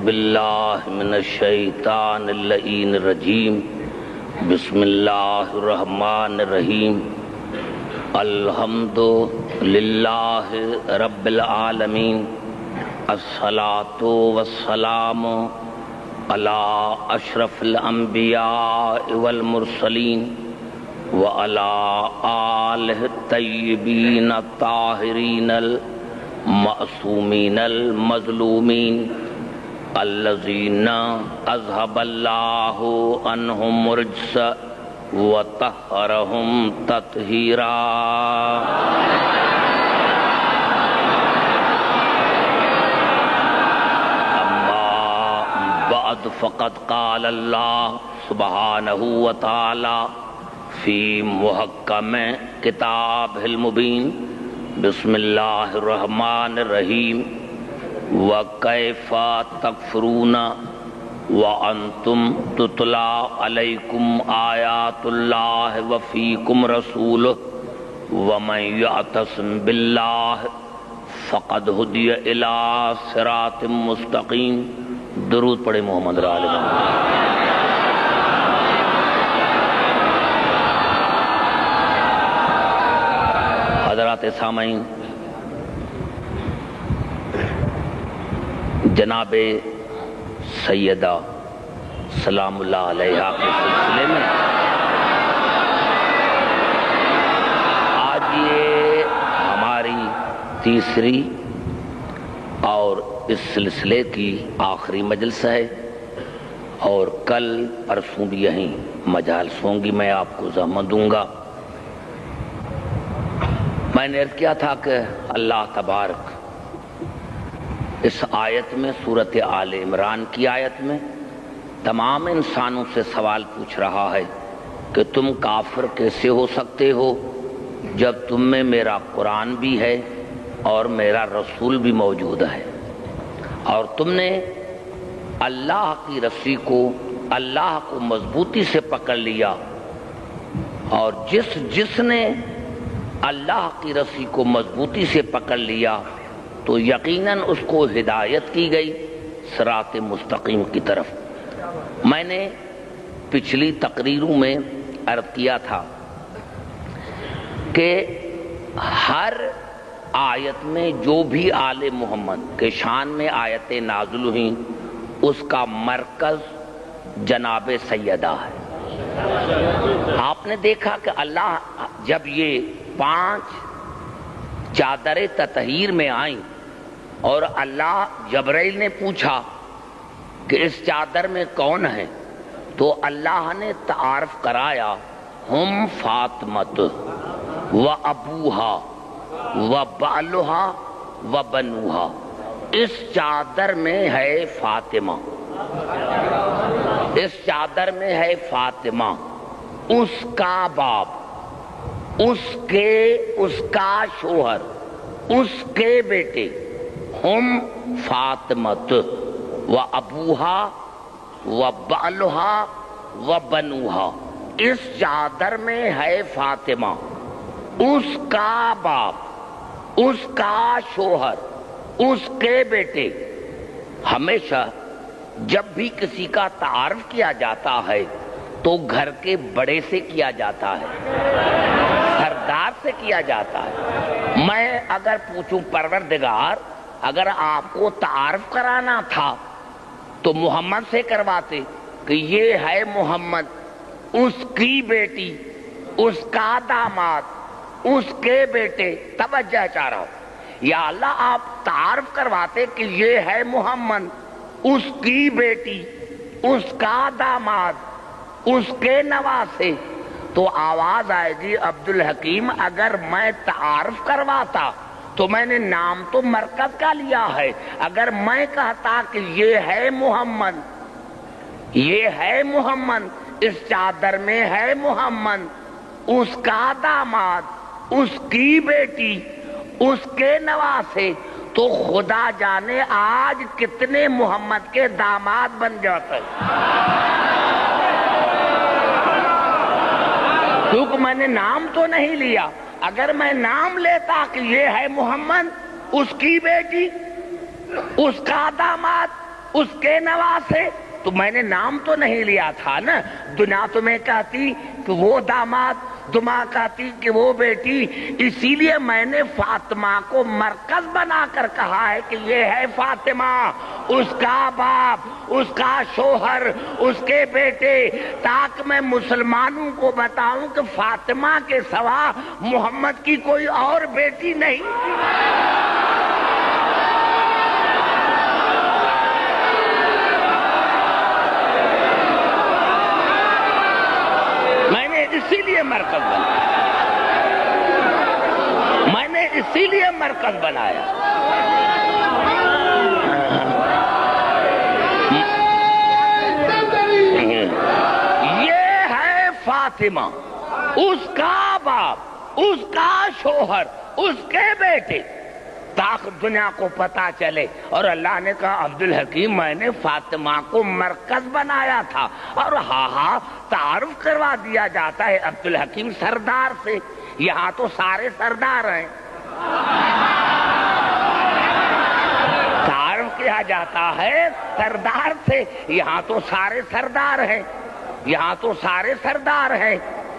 باللہ من الشیطان اللعین الرجیم بسم اللہ الرحمن الرحیم الحمد للہ رب العالمین الصلاۃ والسلام علی اشرف الانبیاء والمرسلین وعلی آلہ الطیبین الطاہرین المعصومین المظلومین الذین اذهب اللہ عنہم الرجس وطہرہم تطہیرا. اما بعد فقد قال اللہ سبحانہ وتعالی فی محکم کتاب المبین بسم اللہ الرحمن الرحیم وَكَيْفَ تَكْفُرُونَ وَأَنْتُمْ تُتْلَى عَلَيْكُمْ آيَاتُ اللَّهِ وَفِيكُمْ رَسُولُهُ وَمَنْ يَعْتَصِمْ بِاللَّهِ فَقَدْ هُدِيَ إِلَى صِرَاطٍ مُسْتَقِيمٍ. درود پڑھے محمد رال. حضرات سامعین، جناب سیدہ سلام اللہ علیہا کے سلسلے میں آج یہ ہماری تیسری اور اس سلسلے کی آخری مجلس ہے، اور کل پرسوں بھی یہیں مجالس ہوں گی. میں آپ کو زحمت دوں گا. میں نے عرض کیا تھا کہ اللہ تبارک اس آیت میں، سورۃ آل عمران کی آیت میں، تمام انسانوں سے سوال پوچھ رہا ہے کہ تم کافر کیسے ہو سکتے ہو جب تم میں میرا قرآن بھی ہے اور میرا رسول بھی موجود ہے، اور تم نے اللہ کی رسی کو، اللہ کو مضبوطی سے پکڑ لیا، اور جس نے اللہ کی رسی کو مضبوطی سے پکڑ لیا تو یقیناً اس کو ہدایت کی گئی صراط مستقیم کی طرف. میں نے پچھلی تقریروں میں عرض کیا تھا کہ ہر آیت میں جو بھی آل محمد کے شان میں آیتیں نازل ہوئیں اس کا مرکز جناب سیدہ ہے. آپ نے دیکھا کہ اللہ جب یہ 5 چادر تطہیر میں آئیں اور اللہ جبرائیل نے پوچھا کہ اس چادر میں کون ہے، تو اللہ نے تعارف کرایا ہم فاطمۃ و ابوہا و بالہا و بنوہا. اس چادر میں ہے فاطمہ، اس چادر میں ہے فاطمہ، اس کا باپ، اس کا شوہر، اس کے بیٹے، ہم فاطمت و ابوہا و بالہا و بنوہا. اس چادر میں ہے فاطمہ، اس کا باپ، اس کا شوہر، اس کے بیٹے. ہمیشہ جب بھی کسی کا تعارف کیا جاتا ہے تو گھر کے بڑے سے کیا جاتا ہے، سردار سے کیا جاتا ہے. میں اگر پوچھوں پروردگار اگر آپ کو تعارف کرانا تھا تو محمد سے کرواتے کہ یہ ہے محمد، اس کی بیٹی، اس کا داماد، اس کے بیٹے. توجہ چاہ رہا ہوں، یا اللہ آپ تعارف کرواتے کہ یہ ہے محمد، اس کی بیٹی، اس کا داماد، اس کے نواسے، تو آواز آئے گی عبد الحکیم اگر میں تعارف کرواتا تو میں نے نام تو مرکز کا لیا ہے. اگر میں کہتا کہ یہ ہے محمد، یہ ہے محمد، اس چادر میں ہے محمد، اس کا داماد، اس کی بیٹی، اس کے نواسے، تو خدا جانے آج کتنے محمد کے داماد بن جاتے. کیونکہ میں نے نام تو نہیں لیا. اگر میں نام لیتا کہ یہ ہے محمد، اس کی بیٹی، اس کا داماد، اس کے نواسے. تو میں نے نام تو نہیں لیا تھا نا. دنیا تمہیں کہتی کہ وہ داماد، دماغ کہتی کہ وہ بیٹی. اسی لیے میں نے فاطمہ کو مرکز بنا کر کہا ہے کہ یہ ہے فاطمہ، اس کا باپ، اس کا شوہر، اس کے بیٹے، تاکہ میں مسلمانوں کو بتاؤں کہ فاطمہ کے سوا محمد کی کوئی اور بیٹی نہیں. اسی لیے مرکز بنایا، میں نے اسی لیے مرکز بنایا. یہ ہے فاطمہ، اس کا باپ، اس کا شوہر، اس کے بیٹے، تاکہ دنیا کو پتا چلے. اور اللہ نے کہا عبدالحکیم میں نے فاطمہ کو مرکز بنایا تھا. اور ہاں تعارف کروا دیا جاتا ہے عبدالحکیم سردار سے. یہاں تو سارے سردار ہیں. تعارف کیا جاتا ہے سردار سے. یہاں تو سارے سردار ہیں، یہاں تو سارے سردار ہیں،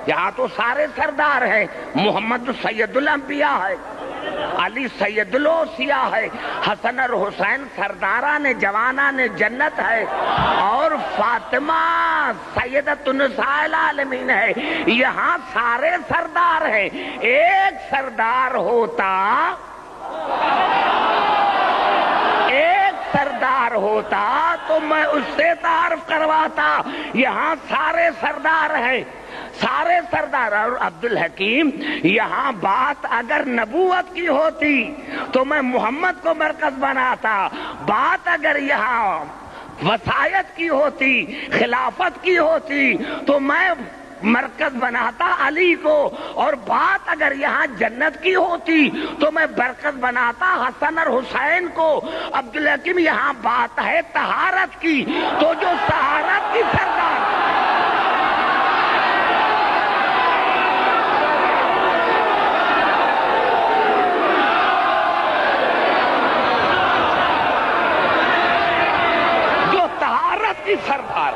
یہاں تو سارے سردار ہیں. محمد سید الانبیاء ہے، علی سید الاوصیاء ہے، حسن اور حسین سرداران جوانان جنت ہے، اور فاطمہ سیدۃ النساء العالمین ہے. یہاں سارے سردار ہیں. ایک سردار ہوتا، ایک سردار ہوتا تو میں اس سے تعارف کرواتا. یہاں سارے سردار ہیں، سارے سردار. اور عبدالحکیم یہاں بات اگر نبوت کی ہوتی تو میں محمد کو مرکز بناتا. بات اگر یہاں وصایت کی ہوتی، خلافت کی ہوتی تو میں مرکز بناتا علی کو. اور بات اگر یہاں جنت کی ہوتی تو میں مرکز بناتا حسن اور حسین کو. عبدالحکیم یہاں بات ہے طہارت کی، تو جو طہارت کی سردار، کی سردار،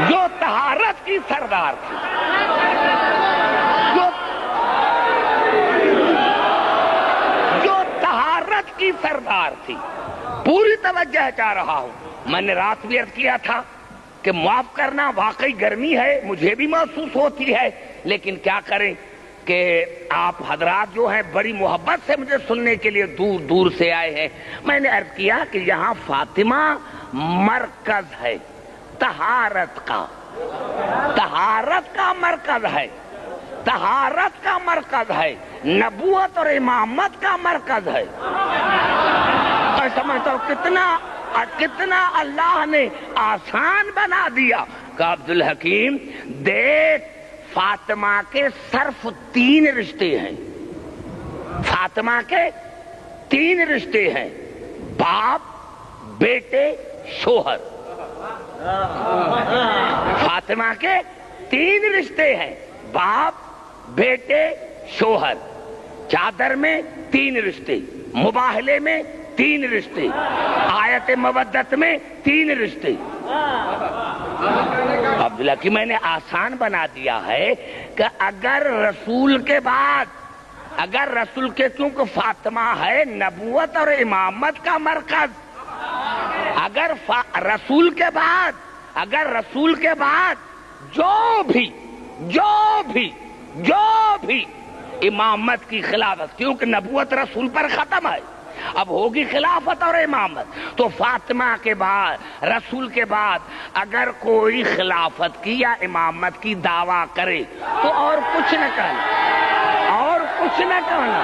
جو طہارت کی سردار تھی، جو طہارت کی سردار تھی. پوری توجہ چاہ رہا ہوں. میں نے رات بھی عرض کیا تھا کہ معاف کرنا، واقعی گرمی ہے، مجھے بھی محسوس ہوتی ہے، لیکن کیا کریں کہ آپ حضرات جو ہیں بڑی محبت سے مجھے سننے کے لیے دور دور سے آئے ہیں. میں نے عرض کیا کہ یہاں فاطمہ مرکز ہے طہارت کا، طہارت کا مرکز ہے، طہارت کا مرکز ہے، نبوت اور امامت کا مرکز ہے. میں سمجھتا ہوں کتنا اللہ نے آسان بنا دیا کہ عبدالحکیم دیکھ، فاطمہ کے صرف 3 رشتے ہیں. فاطمہ کے 3 رشتے ہیں، باپ، بیٹے، شوہر. فاطمہ کے 3 رشتے ہیں، باپ، بیٹے، شوہر. چادر میں 3 رشتے، مباہلے میں 3 رشتے، آیت مودت میں 3 رشتے. عبداللہ کی میں نے آسان بنا دیا ہے کہ اگر رسول کے بعد، اگر رسول کے، کیونکہ فاطمہ ہے نبوت اور امامت کا مرکز، اگر رسول کے بعد، اگر رسول کے بعد جو بھی امامت کی خلافت، کیونکہ نبوت رسول پر ختم ہے، اب ہوگی خلافت اور امامت، تو فاطمہ کے بعد، رسول کے بعد اگر کوئی خلافت کی یا امامت کی دعویٰ کرے تو اور کچھ نہ کہنا، اور کچھ نہ کہنا،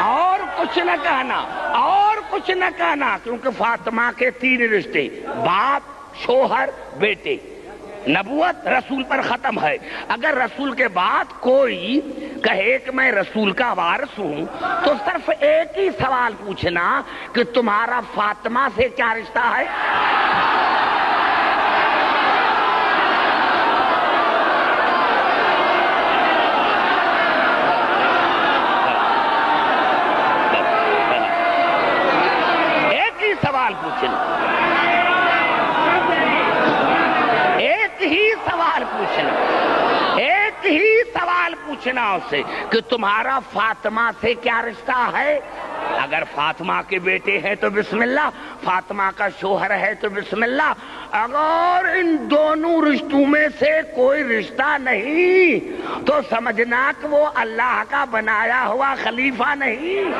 اور کچھ نہ کہنا، اور کچھ نہ کہنا. کیونکہ فاطمہ کے 3 رشتے، باپ، شوہر، بیٹے. نبوت رسول پر ختم ہے. اگر رسول کے بعد کوئی کہے کہ میں رسول کا وارث ہوں تو صرف ایک ہی سوال پوچھنا کہ تمہارا فاطمہ سے کیا رشتہ ہے؟ ایک ہی سوال پوچھنا. پوچھنا اس سے کہ تمہارا فاطمہ سے کیا رشتہ ہے؟ اگر فاطمہ کے بیٹے ہیں تو بسم اللہ، فاطمہ کا شوہر ہے تو بسم اللہ، اگر ان دونوں رشتوں میں سے کوئی رشتہ نہیں تو سمجھنا کہ وہ اللہ کا بنایا ہوا خلیفہ نہیں،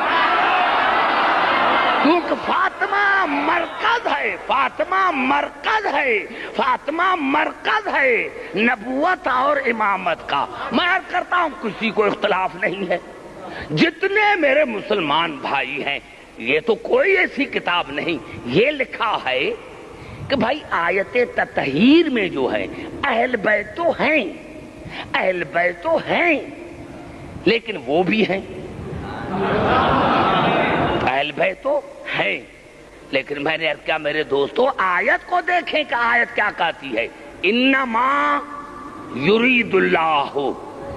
کیونکہ فاطمہ مرکز ہے، فاطمہ مرکز ہے، فاطمہ مرکز ہے نبوت اور امامت کا۔ میں عرض کرتا ہوں کسی کو اختلاف نہیں ہے، جتنے میرے مسلمان بھائی ہیں، یہ تو کوئی ایسی کتاب نہیں، یہ لکھا ہے کہ بھائی آیت تطہیر میں جو ہے اہل بیت تو ہیں، اہل بیت تو ہیں، لیکن وہ بھی ہیں، اہل بیت تو ہیں، لیکن میں نے کیا میرے دوستو آیت کو دیکھیں کہ آیت کیا کہتی ہے، انما یرید اللہ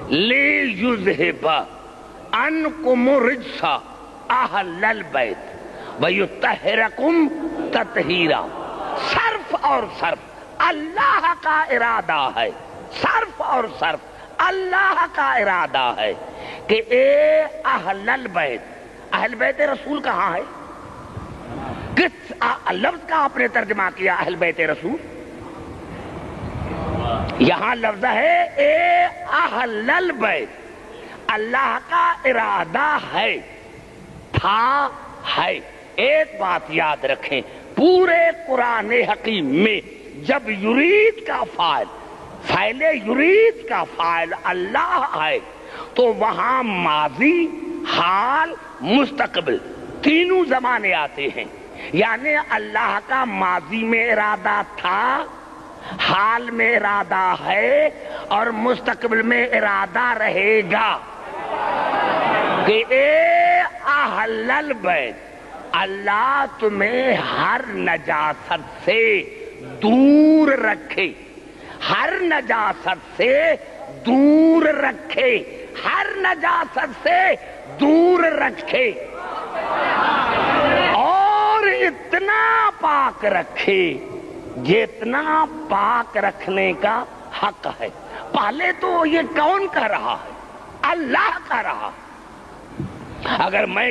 لیذھب عنکم الرجس اہل البیت ویطہرکم تطہیرا۔ صرف اور صرف اللہ کا ارادہ ہے، صرف اور صرف اللہ کا ارادہ ہے کہ اے اہل البیت، اہل بیت رسول کہاں ہے؟ کس لفظ کا آپ نے ترجمہ کیا اہل بیت رسول؟ یہاں لفظ ہے اے اہل البیت، اللہ کا ارادہ ہے، تھا، ہے۔ ایک بات یاد رکھیں، پورے قرآن حکیم میں جب یرید کا فاعل، فعل یرید کا فاعل اللہ ہے تو وہاں ماضی، حال، مستقبل تینوں زمانے آتے ہیں، یعنی اللہ کا ماضی میں ارادہ تھا، حال میں ارادہ ہے اور مستقبل میں ارادہ رہے گا کہ اے اہل البیت، اللہ تمہیں ہر نجاست سے دور رکھے، ہر نجاست سے دور رکھے، ہر نجاست سے دور رکھے اور اتنا پاک رکھے جتنا پاک رکھنے کا حق ہے۔ پہلے تو یہ کون کہہ رہا ہے؟ اللہ کہہ رہا۔ اگر میں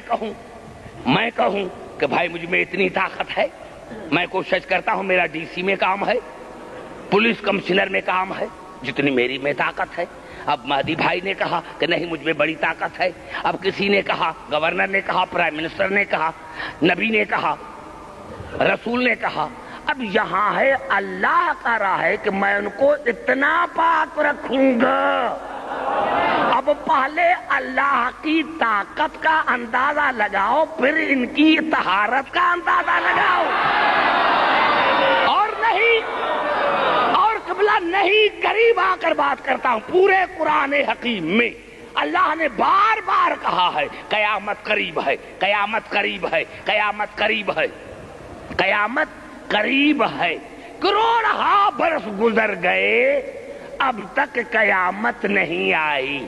کہوں کہ بھائی مجھ میں اتنی طاقت ہے، میں کوشش کرتا ہوں، میرا ڈی سی میں کام ہے، پولیس کمشنر میں کام ہے، جتنی میری میں طاقت ہے۔ اب مہدی بھائی نے کہا کہ نہیں مجھ میں بڑی طاقت ہے، اب کسی نے کہا، گورنر نے کہا، پرائم منسٹر نے کہا، نبی نے کہا، رسول نے کہا، اب یہاں ہے اللہ کا راہ ہے کہ میں ان کو اتنا پاک رکھوں گا۔ اب پہلے اللہ کی طاقت کا اندازہ لگاؤ، پھر ان کی طہارت کا اندازہ لگاؤ، اور نہیں، اور قبلہ نہیں، قریب آ کر بات کرتا ہوں، پورے قرآن حکیم میں اللہ نے بار بار کہا ہے قیامت قریب ہے، قیامت قریب ہے، قیامت قریب ہے، قیامت قریب ہے۔ کروڑہا برس گزر گئے، اب تک قیامت نہیں آئی۔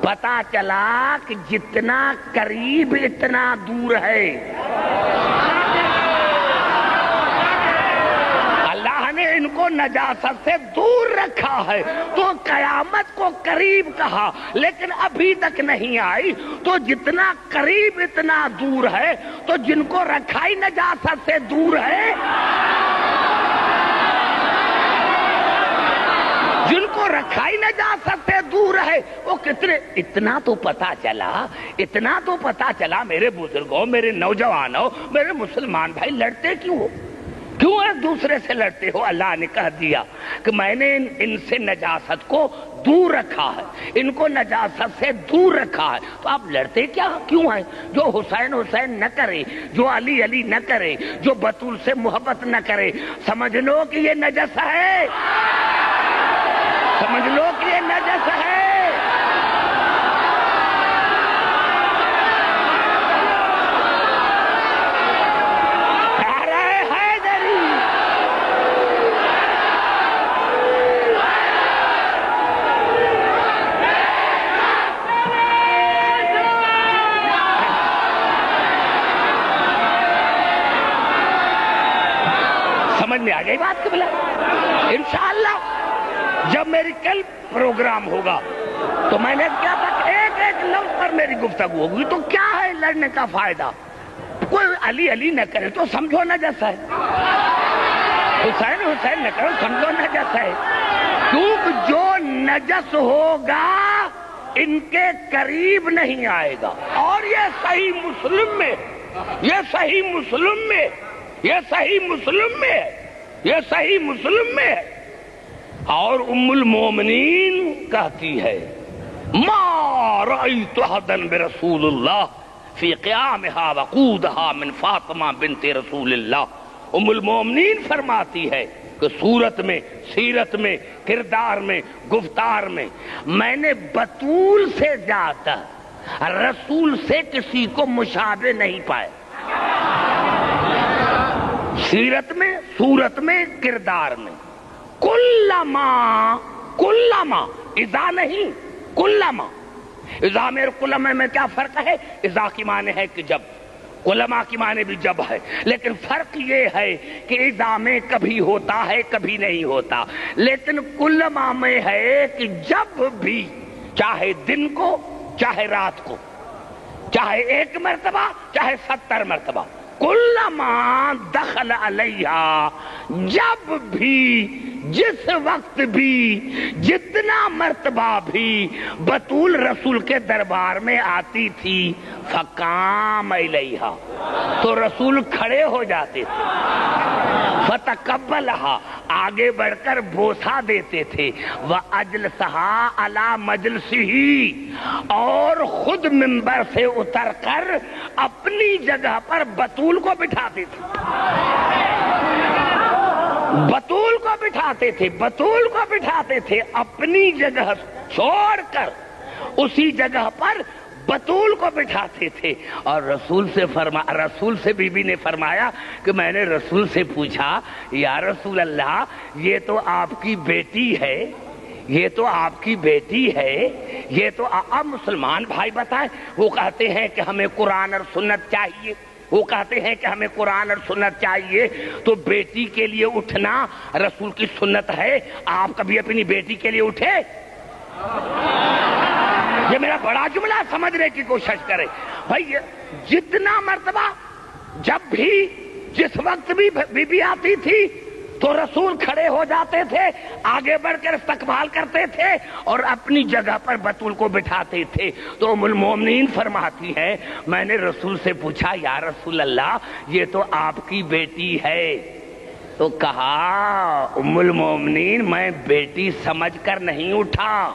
پتا چلا کہ جتنا قریب اتنا دور ہے۔ اللہ نے ان کو نجاست سے دور رکھا ہے تو قیامت کو قریب کہا، لیکن ابھی تک نہیں آئی، تو جتنا قریب اتنا دور ہے، تو جن کو رکھا ہی نجاست سے دور ہے، جن کو رکھا ہی نجاست سے دور ہے، وہ کتنے، اتنا تو پتا چلا، اتنا تو پتا چلا میرے بزرگوں، میرے نوجوانوں، میرے مسلمان بھائی، لڑتے کیوں ہو؟ کیوں ایک دوسرے سے لڑتے ہو؟ اللہ نے کہہ دیا کہ میں نے ان سے نجاست کو دور رکھا ہے، ان کو نجاست سے دور رکھا ہے، تو آپ لڑتے کیوں ہیں؟ جو حسین حسین نہ کرے، جو علی علی نہ کرے، جو بطول سے محبت نہ کرے، سمجھ لو کہ یہ نجس ہے، سمجھ لو کہ یہ نجس ہے۔ سمجھ میں آ گئی بات؟ قبلہ انشاءاللہ جب میری کل پروگرام ہوگا تو میں نے کیا تھا ایک ایک لفظ پر میری گفتگو ہوگی تو کیا ہے لڑنے کا فائدہ؟ کوئی علی علی نہ کرے تو سمجھو نجس ہے، حسین حسین نہ کرو سمجھو نجس ہے، کیونکہ جو نجس ہوگا ان کے قریب نہیں آئے گا۔ اور یہ صحیح مسلم میں، یہ صحیح مسلم میں، یہ صحیح مسلم میں، یہ صحیح مسلم میں۔ اور ام المومنین کہتی ہے ما رأیت احدا برسول اللہ فی قیامہا وقودہا من فاطمہ بنت رسول اللہ۔ ام المومنین فرماتی ہے کہ صورت میں، سیرت میں، کردار میں، گفتار میں میں نے بطول سے زیادہ رسول سے کسی کو مشابہ نہیں پائے، سیرت میں، صورت میں، کردار میں۔ کلما اذا نہیں، کلما اذا میرے کلمہ میں کیا فرق ہے؟ اذا کی معنی ہے کہ جب، علماء کی معنی بھی جب ہے، لیکن فرق یہ ہے کہ اذا میں کبھی ہوتا ہے کبھی نہیں ہوتا، لیکن علماء میں ہے کہ جب بھی، چاہے دن کو چاہے رات کو، چاہے 1 مرتبہ چاہے 70 مرتبہ، کلما دخل علیہا، جب بھی، جس وقت بھی، جتنا مرتبہ بھی بطول رسول کے دربار میں آتی تھی، فقام الیہا، تو رسول کھڑے ہو جاتے تھے، فتقبلہا، آگے بڑھ کر بوسہ دیتے تھے، وَأَجْلَسَهَا عَلَى مَجْلِسِهِ، اور خود منبر سے اتر کر اپنی جگہ پر بطول کو بٹھاتے تھے، بطول کو بٹھاتے تھے، بطول کو بٹھاتے تھے، اپنی جگہ چھوڑ کر اسی جگہ پر بطول کو بٹھاتے تھے۔ اور رسول سے بی بی نے فرمایا کہ میں نے رسول سے پوچھا یا رسول اللہ یہ تو آپ کی بیٹی ہے، یہ تو آپ کی بیٹی ہے، یہ تو اب مسلمان بھائی بتائیں، وہ کہتے ہیں کہ ہمیں قرآن اور سنت چاہیے، وہ کہتے ہیں کہ ہمیں قرآن اور سنت چاہیے، تو بیٹی کے لیے اٹھنا رسول کی سنت ہے، آپ کبھی اپنی بیٹی کے لیے اٹھے؟ یہ میرا بڑا جملہ سمجھنے کی کوشش کرے بھائی، جتنا مرتبہ، جب بھی، جس وقت بھی بی بی آتی تھی تو رسول کھڑے ہو جاتے تھے، آگے بڑھ کر استقبال کرتے تھے اور اپنی جگہ پر بطول کو بٹھاتے تھے۔ تو ام المومنین فرماتی ہے میں نے رسول سے پوچھا یا رسول اللہ یہ تو آپ کی بیٹی ہے، تو کہا ام المومنین میں بیٹی سمجھ کر نہیں اٹھا،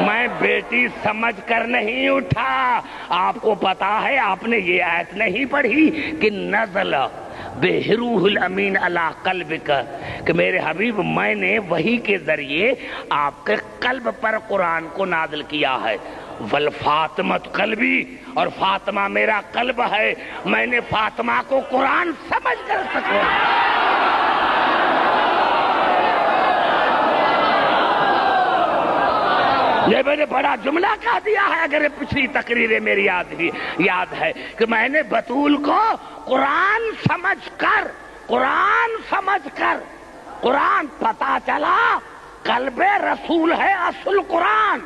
میں بیٹی سمجھ کر نہیں اٹھا۔ آپ کو پتا ہے آپ نے یہ آیت نہیں پڑھی کہ نزل بروح الامین علی قلبک، کہ میرے حبیب میں نے وحی کے ذریعے آپ کے قلب پر قرآن کو نازل کیا ہے، والفاطمۃ قلبی، اور فاطمہ میرا قلب ہے، میں نے فاطمہ کو قرآن سمجھ کر سکوں۔ یہ میں نے بڑا جملہ کہہ دیا ہے، اگر پچھلی تقریریں میری یاد ہے کہ میں نے بطول کو قرآن سمجھ کر، قرآن سمجھ کر، قرآن پتا چلا قلب رسول ہے اصل قرآن،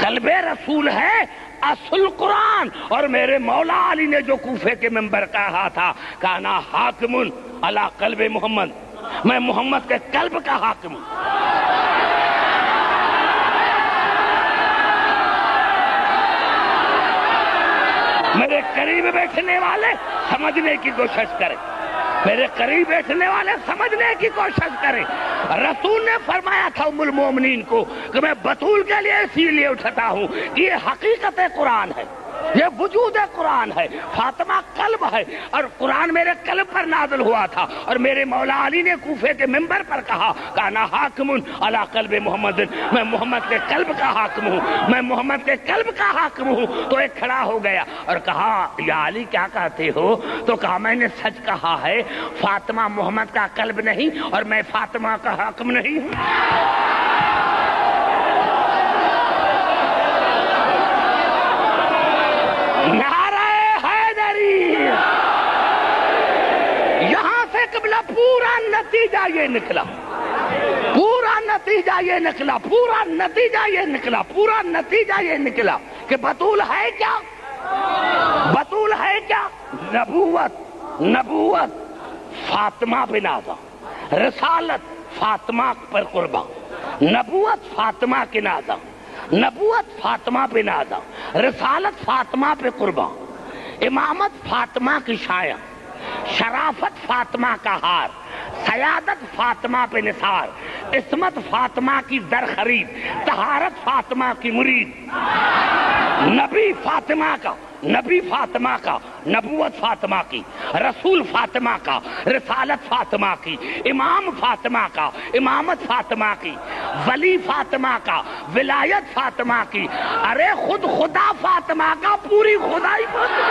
قلب رسول ہے اصل قرآن۔ اور میرے مولا علی نے جو کوفے کے منبر کہا تھا کانا حاکم علی قلب محمد، میں محمد کے قلب کا حاکم ہوں۔ میرے قریب بیٹھنے والے سمجھنے کی کوشش کریں، میرے قریب بیٹھنے والے سمجھنے کی کوشش کریں۔ رسول نے فرمایا تھا ام المومنین کو کہ میں بطول کے لیے اسی لیے اٹھتا ہوں کہ یہ حقیقت قرآن ہے، یہ وجود قرآن ہے، فاطمہ قلب ہے، اور قرآن میرے قلب پر نازل ہوا تھا، اور میرے مولا علی نے کوفے کے منبر پر کہا کانا حاکم علی قلب محمد، میں محمد کے قلب کا حاکم ہوں، میں محمد کے قلب کا حاکم ہوں۔ تو ایک کھڑا ہو گیا اور کہا یا علی کیا کہتے ہو؟ تو کہا میں نے سچ کہا ہے، فاطمہ محمد کا قلب نہیں اور میں فاطمہ کا حاکم نہیں ہوں۔ نعرہ حیدری، یہاں سے قبلہ پورا نتیجہ نتیجہ یہ نکلا، پورا نتیجہ یہ نکلا، پورا نتیجہ یہ نکلا، پورا نتیجہ یہ نکلا کہ بطول ہے کیا؟ بطول ہے کیا؟ نبوت فاطمہ بن آزم، رسالت فاطمہ پر قربان، نبوت فاطمہ کے نازا، نبوت فاطمہ پہ نازا، رسالت فاطمہ پہ قربان، امامت فاطمہ کی شایع، شرافت فاطمہ کا ہار، سیادت فاطمہ پہ نثار، عصمت فاطمہ کی در خرید، طہارت فاطمہ کی مرید، نبی فاطمہ کا، نبی فاطمہ کا، نبوت فاطمہ کی، رسول فاطمہ کا، رسالت فاطمہ کی، امام فاطمہ کا، امامت فاطمہ کی، ولی فاطمہ کا، ولایت فاطمہ کی، ارے خود خدا فاطمہ کا، پوری خدائی فاطمہ۔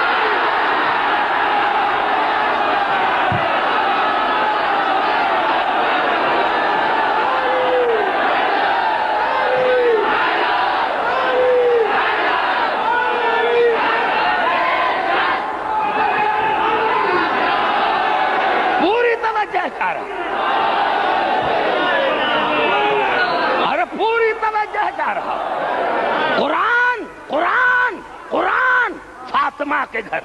اور پوری توجہ چاہ رہا، قرآن قرآن قرآن فاطمہ کے گھر،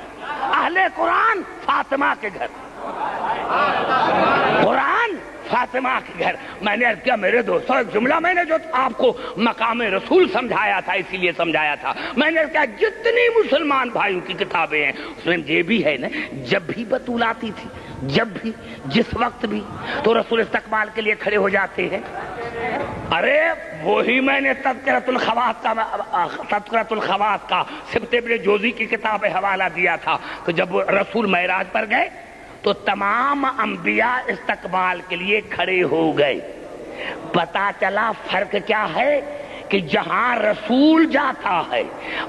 اہل قرآن فاطمہ کے گھر، قرآن فاطمہ کے گھر۔ میں نے عرض کیا میرے دوستوں، ایک جملہ میں نے جو آپ کو مقام رسول سمجھایا تھا، اسی لیے سمجھایا تھا، میں نے کہا جتنی مسلمان بھائیوں کی کتابیں ہیں اس میں یہ بھی ہے نا، جب بھی بطول آتی تھی، جب بھی، جس وقت بھی، تو رسول استقبال کے لیے کھڑے ہو جاتے ہیں۔ ارے وہی میں نے تذکرۃ الخواص کا سبت ابن جوزی کی کتاب حوالہ دیا تھا، تو جب رسول معراج پر گئے تو تمام انبیاء استقبال کے لیے کھڑے ہو گئے۔ پتا چلا فرق کیا ہے کہ جہاں رسول جاتا ہے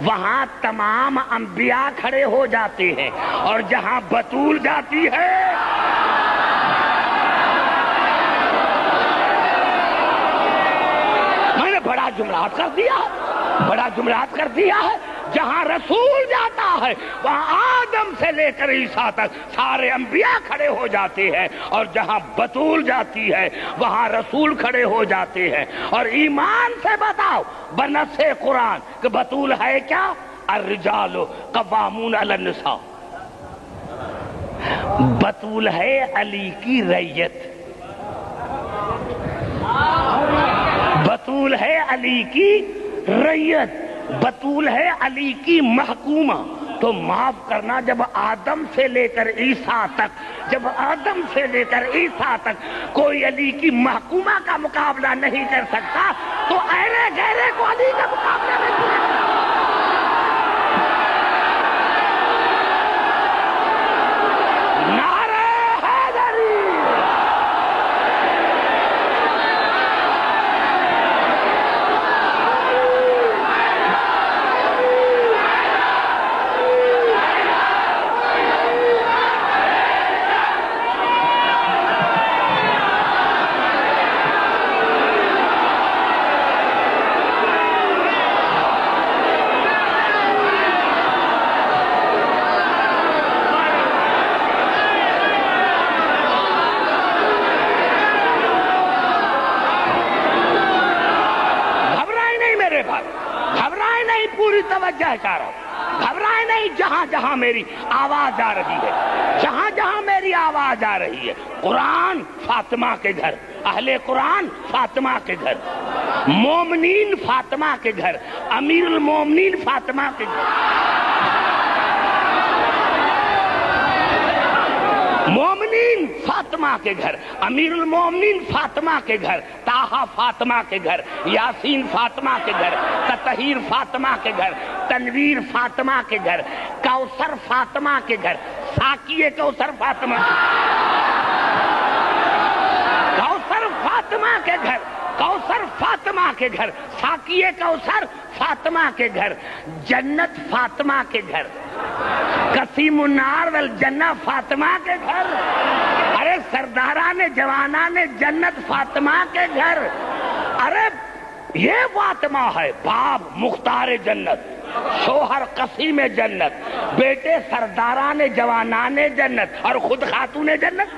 وہاں تمام انبیاء کھڑے ہو جاتے ہیں، اور جہاں بطول جاتی ہے میں نے بڑا جملات کر دیا، بڑا جملات کر دیا ہے، جہاں رسول جاتا ہے وہاں آدم سے لے کر عیسیٰ تک سارے انبیاء کھڑے ہو جاتے ہیں، اور جہاں بطول جاتی ہے وہاں رسول کھڑے ہو جاتے ہیں۔ اور ایمان سے بتاؤ بنص قرآن کہ بطول ہے کیا؟ الرجال قوامون علی النساء، بطول ہے علی کی ریت، بطول ہے علی کی ریت، بطول ہے علی کی محکومہ۔ تو معاف کرنا، جب آدم سے لے کر عیسیٰ تک، جب آدم سے لے کر عیسیٰ تک کوئی علی کی محکومہ کا مقابلہ نہیں کر سکتا، تو ایرے گہرے کو علی کا مقابلہ نہیں کر سکتا۔ گھبرائے نہیں، جہاں جہاں میری آواز آ رہی ہے، جہاں جہاں میری آواز آ رہی ہے، قرآن فاطمہ کے گھر، اہل قرآن فاطمہ کے گھر، مومنین فاطمہ کے گھر، امیر المومنین فاطمہ کے گھر، مومنین فاطمہ کے گھر، امیر المومنین فاطمہ کے گھر، طٰہٰ فاطمہ کے گھر، یاسین فاطمہ کے گھر، تطہیر فاطمہ کے گھر، تنویر فاطمہ کے گھر، کوثر فاطمہ کے گھر، ساقیہ کوثر فاطمہ، کوثر فاطمہ کے گھر، کوثر فاطمہ کے گھر، ساقیہ کوثر فاطمہ کے گھر، جنت فاطمہ کے گھر، قسیم النار والجنہ فاطمہ کے گھر، ارے سرداران جوانان جنت فاطمہ کے گھر۔ ارے یہ فاطمہ ہے، باپ مختار جنت، شوہر قسیم جنت، بیٹے سرداران جوانان جنت، اور خود خاتون جنت۔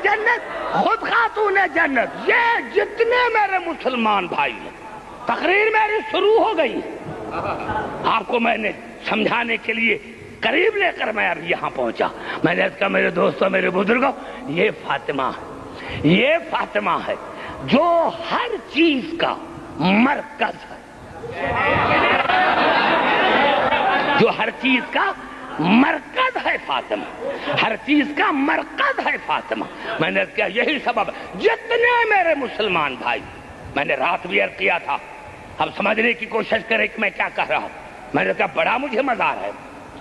جنت، خود خاتون جنت۔ یہ جتنے میرے مسلمان بھائی ہیں، تقریر میری شروع ہو گئی، آپ کو میں نے سمجھانے کے لیے قریب لے کر میں ابھی یہاں پہنچا۔ میں نے کہا میرے دوستوں، میرے بزرگوں، یہ فاطمہ ہے، یہ فاطمہ ہے جو ہر چیز کا مرکز ہے، جو ہر چیز کا مرکز ہے فاطمہ، ہر چیز کا مرکز ہے فاطمہ۔ میں نے کہا یہی سبب ہے جتنے میرے مسلمان بھائی، میں نے رات بھی عرض کیا تھا، اب سمجھنے کی کوشش کریں کہ میں کیا کہہ رہا ہوں۔ میں نے کہا بڑا مجھے مزہ آ رہا ہے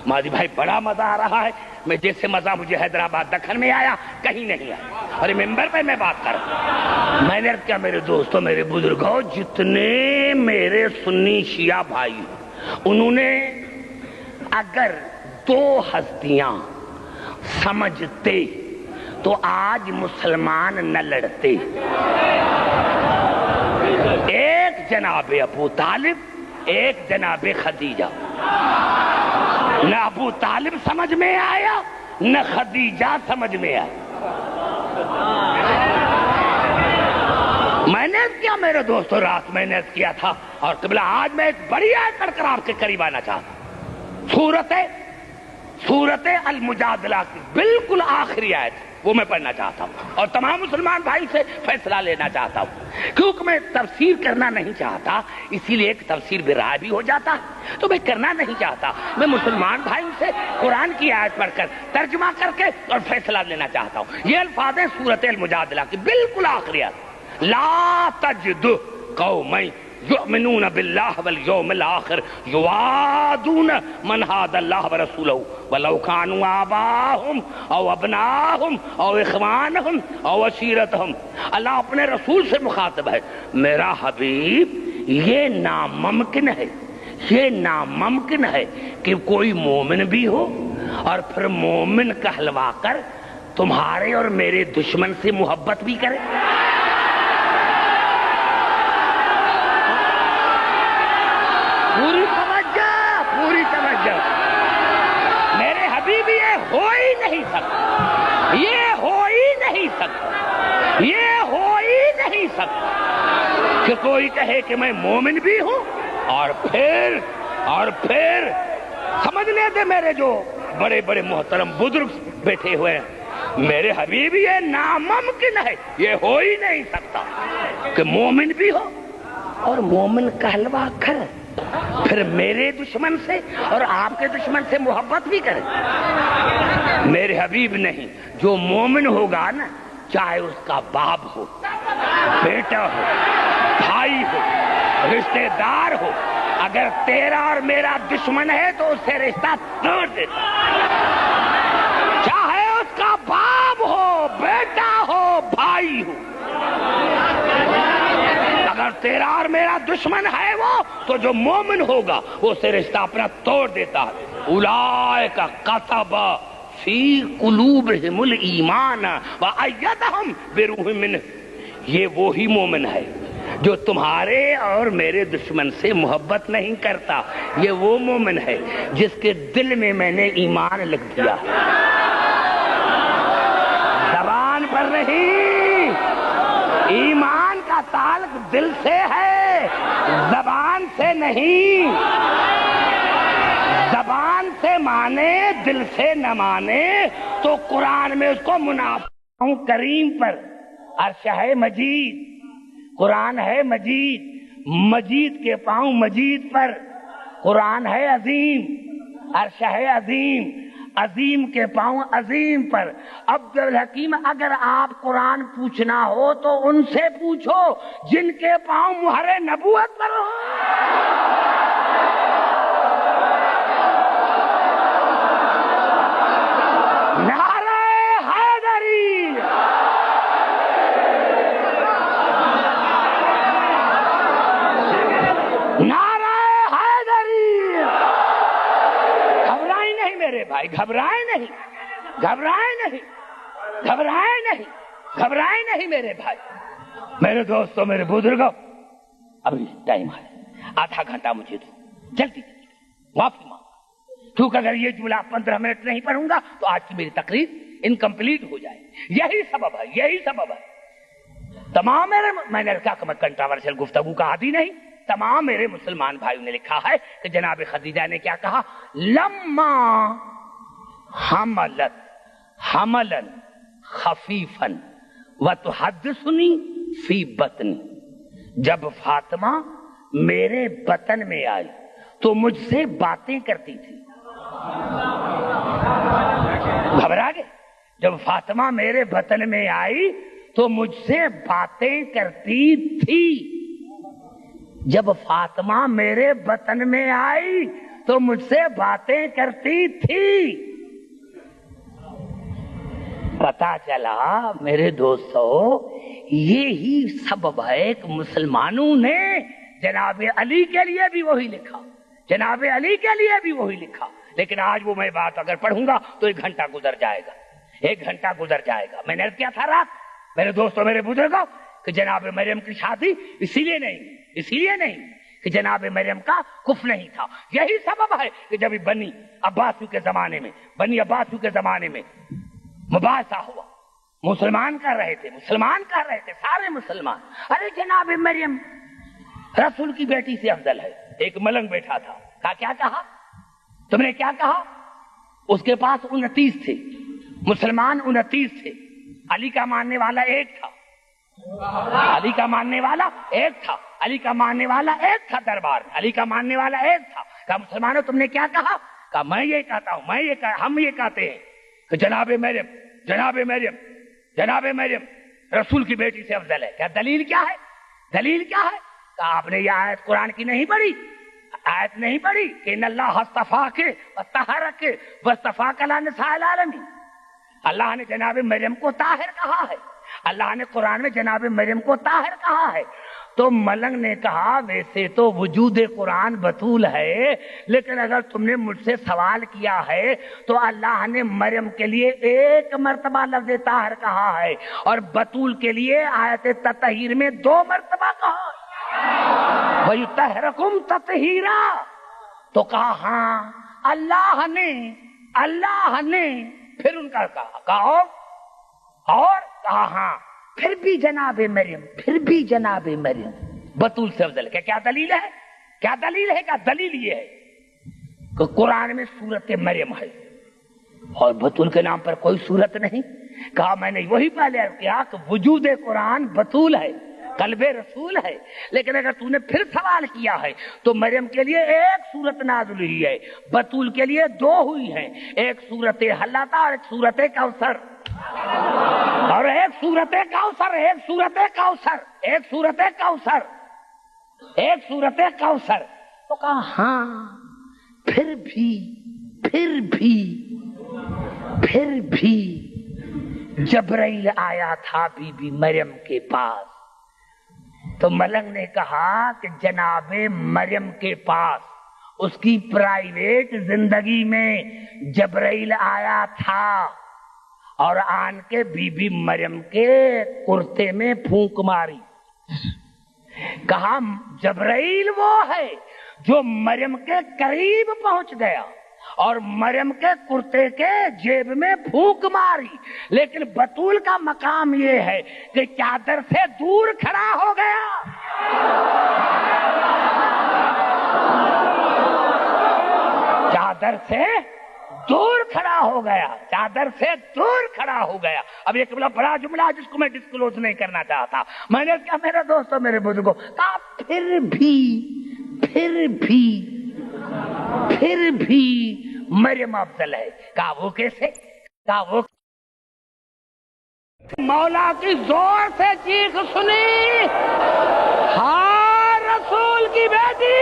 ماضی بھائی، بڑا مزہ آ رہا ہے، میں جیسے مزہ مجھے حیدرآباد دکن میں آیا کہیں نہیں آیا، اور ممبر پہ میں بات کر رہا ہوں۔ میں نے کہا میرے دوستوں، میرے بزرگوں، جتنے میرے سنی شیعہ بھائی، انہوں نے اگر دو ہستیاں سمجھتے تو آج مسلمان نہ لڑتے۔ ایک جناب ابو طالب، ایک جناب خدیجہ۔ نہ ابو طالب سمجھ میں آیا، نہ خدیجہ سمجھ میں آیا۔ میں نے کیا میرے دوستوں، رات میں نے کیا تھا، اور قبلہ آج میں ایک بڑی آیت پڑھ کر آپ کے قریب آنا چاہتا ہوں۔ سورت المجادلہ کی بالکل آخری آیت وہ میں پڑھنا چاہتا ہوں، اور تمام مسلمان بھائی سے فیصلہ لینا چاہتا ہوں، کیونکہ میں تفسیر کرنا نہیں چاہتا، اسی لیے ایک تفسیر بھی رائے بھی ہو جاتا تو میں کرنا نہیں چاہتا۔ میں مسلمان بھائی سے قرآن کی آیت پڑھ کر ترجمہ کر کے اور فیصلہ لینا چاہتا ہوں۔ یہ الفاظ ہیں سورت المجادلہ کی بالکل آخری آیت، لا تجد قوما یؤمنون باللہ والیوم الآخر یوادون من حاد اللہ ورسولہ ولو کانوا آباہم او ابناہم او اخوانہم او عشیرتہم۔ اللہ اپنے رسول سے مخاطب ہے، میرا حبیب، یہ ناممکن ہے، یہ ناممکن ہے کہ کوئی مومن بھی ہو اور پھر مومن کہلوا کر تمہارے اور میرے دشمن سے محبت بھی کرے۔ پوری توجہ میرے حبیب، یہ ہو ہی نہیں سکتا، یہ ہو ہی نہیں سکتا، یہ ہو ہی نہیں سکتا کہ کوئی کہے کہ میں مومن بھی ہوں اور پھر سمجھنے دے میرے جو بڑے بڑے محترم بزرگ بیٹھے ہوئے ہیں، میرے حبیب یہ ناممکن ہے، یہ ہو ہی نہیں سکتا کہ مومن بھی ہو اور مومن کہلوا کر پھر میرے دشمن سے اور آپ کے دشمن سے محبت بھی کرے۔ میرے حبیب نہیں، جو مومن ہوگا نا، چاہے اس کا باپ ہو، بیٹا ہو، بھائی ہو، رشتہ دار ہو، اگر تیرا اور میرا دشمن ہے تو اس سے رشتہ توڑ دیتا، چاہے اس کا باپ ہو، بیٹا ہو، بھائی ہو۔ اگر تیرا اور میرا دشمن ہے وہ، تو جو مومن ہوگا وہ اسے رشتہ اپنا توڑ دیتا ہے۔ اولئک کتب فی قلوبہم الایمان وایدہم بروح منہ۔ یہ وہی مومن ہے جو تمہارے اور میرے دشمن سے محبت نہیں کرتا، یہ وہ مومن ہے جس کے دل میں نے ایمان لکھ دیا، زبان پر نہیں۔ ایمان کا تعلق دل سے ہے، زبان سے نہیں۔ زبان سے مانے، دل سے نہ مانے تو قرآن میں اس کو منافع ہوں کریم پر، عرش ہے مجید، قرآن ہے مجید، مجید کے پاؤں مجید پر، قرآن ہے عظیم، عرش ہے عظیم، عظیم کے پاؤں عظیم پر۔ عبد الحکیم، اگر آپ قرآن پوچھنا ہو تو ان سے پوچھو جن کے پاؤں مہر نبوت پر ہو۔ نعرہ حیدری، نعرہ حیدری۔ گھبرائیں نہیں میرے بھائی، گھبرائیں نہیں، گھبرائیں نہیں، گھبرائیں نہیں، گھبرائیں نہیں میرے بھائی، میرے دوستوں، میرے بزرگوں۔ ابھی ٹائم ہے، آدھا گھنٹہ مجھے دو، جلدی معافی مانگو، کیونکہ اگر یہ جملہ 15 منٹ نہیں پڑھوں گا تو آج کی میری تقریر انکمپلیٹ ہو جائے. یہی سبب ہے, یہی سبب ہے. تمام میں نے کہا کہ میں کنٹراورشل گفتگو کا عادی نہیں. تمام میرے مسلمان بھائیوں نے لکھا ہے کہ جناب خدیجہ نے کیا کہا, لما حملت حملا خفیفا وتحدثنی فی بطنی, جب فاطمہ میرے بطن میں آئی تو مجھ سے باتیں کرتی تھی. گھبرا گئے. جب فاطمہ میرے بطن میں آئی تو مجھ سے باتیں کرتی تھی. جب فاطمہ میرے بطن میں آئی تو مجھ سے باتیں کرتی تھی. پتا چلا میرے دوستو, یہی سبب ہے کہ مسلمانوں نے جناب علی کے لیے بھی وہی لکھا, جناب علی کے لیے بھی وہی لکھا. لیکن آج وہ میں بات اگر پڑھوں گا تو 1 گھنٹہ گزر جائے گا, 1 گھنٹہ گزر جائے گا. میں نے کیا تھا رات میرے دوستوں میرے بزرگوں کہ جناب مریم کی شادی اسی لیے نہیں کہ جناب مریم کا کفر نہیں تھا. یہی سبب ہے کہ جب بنی عباسیوں کے زمانے میں مباحثہ ہوا, مسلمان کر رہے تھے سارے مسلمان, ارے جناب مریم رسول کی بیٹی سے افضل ہے. ایک ملنگ بیٹھا تھا, کیا کہا تم نے, کیا کہا؟ اس کے پاس 29 تھے مسلمان, 29 تھے. علی کا ماننے والا ایک تھا, علی کا ماننے والا ایک تھا دربار میں, علی کا ماننے والا ایک تھا. کہا مسلمانوں تم نے کیا کہا؟ کہا میں یہ کہتا ہوں, ہم یہ کہتے ہیں کہ جناب مریم رسول کی بیٹی سے افضل ہے. کیا دلیل کیا ہے؟ کہا آپ نے یہ آیت قرآن کی نہیں پڑھی کہ ان اللہ اصطفاک وطہرک واصطفاک علی نساء العالمین. اللہ نے جناب مریم کو طاہر کہا ہے, اللہ نے قرآن میں جناب مریم کو طاہر کہا ہے. تو ملنگ نے کہا ویسے تو وجود قرآن بطول ہے, لیکن اگر تم نے مجھ سے سوال کیا ہے تو اللہ نے مریم کے لیے 1 مرتبہ لفظ طاہر کہا ہے اور بطول کے لیے آیت تطہیر میں 2 مرتبہ کہا ہے. وَيُطَهِّرُكُمْ تَطْهِيرًا. تو کہا ہاں اللہ نے پھر ان کا کہا اور کہا ہاں پھر بھی جناب مریم بطول سے افضل. کیا دلیل ہے؟ کیا دلیل یہ ہے کہ قرآن میں سورت مریم ہے اور بطول کے نام پر کوئی سورت نہیں. کہا میں نے وہی پہلے عرض کیا کہ وجود قرآن بطول ہے, قلب رسول ہے, لیکن اگر تو نے پھر سوال کیا ہے تو مریم کے لیے 1 سورت نازل ہوئی ہے, بطول کے لیے 2 ہوئی ہیں, ایک سورت حلتا اور ایک سورت کوثر, اور ایک سورت کوثر. تو کہا ہاں پھر بھی جبرائیل آیا تھا بی بی مریم کے پاس. تو ملنگ نے کہا کہ جناب مریم کے پاس اس کی پرائیویٹ زندگی میں جبرائیل آیا تھا اور آن کے بی بی مریم کے کرتے میں پھونک ماری. کہا جبرائیل وہ ہے جو مریم کے قریب پہنچ گیا اور مریم کے کرتے کے جیب میں پھونک ماری, لیکن بطول کا مقام یہ ہے کہ چادر سے دور کھڑا ہو گیا. چادر سے دور کھڑا ہو گیا. اب ایک بڑا جملہ جس کو میں ڈسکلوز نہیں کرنا چاہتا, میں نے کیا میرے دوستوں میرے بزرگوں کہا پھر بھی مریم افضل ہے. کہا وہ کیسے؟ کہا وہ مولا کی زور سے چیخ سنی, ہاں رسول کی بیٹی,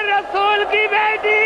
رسول کی بیٹی.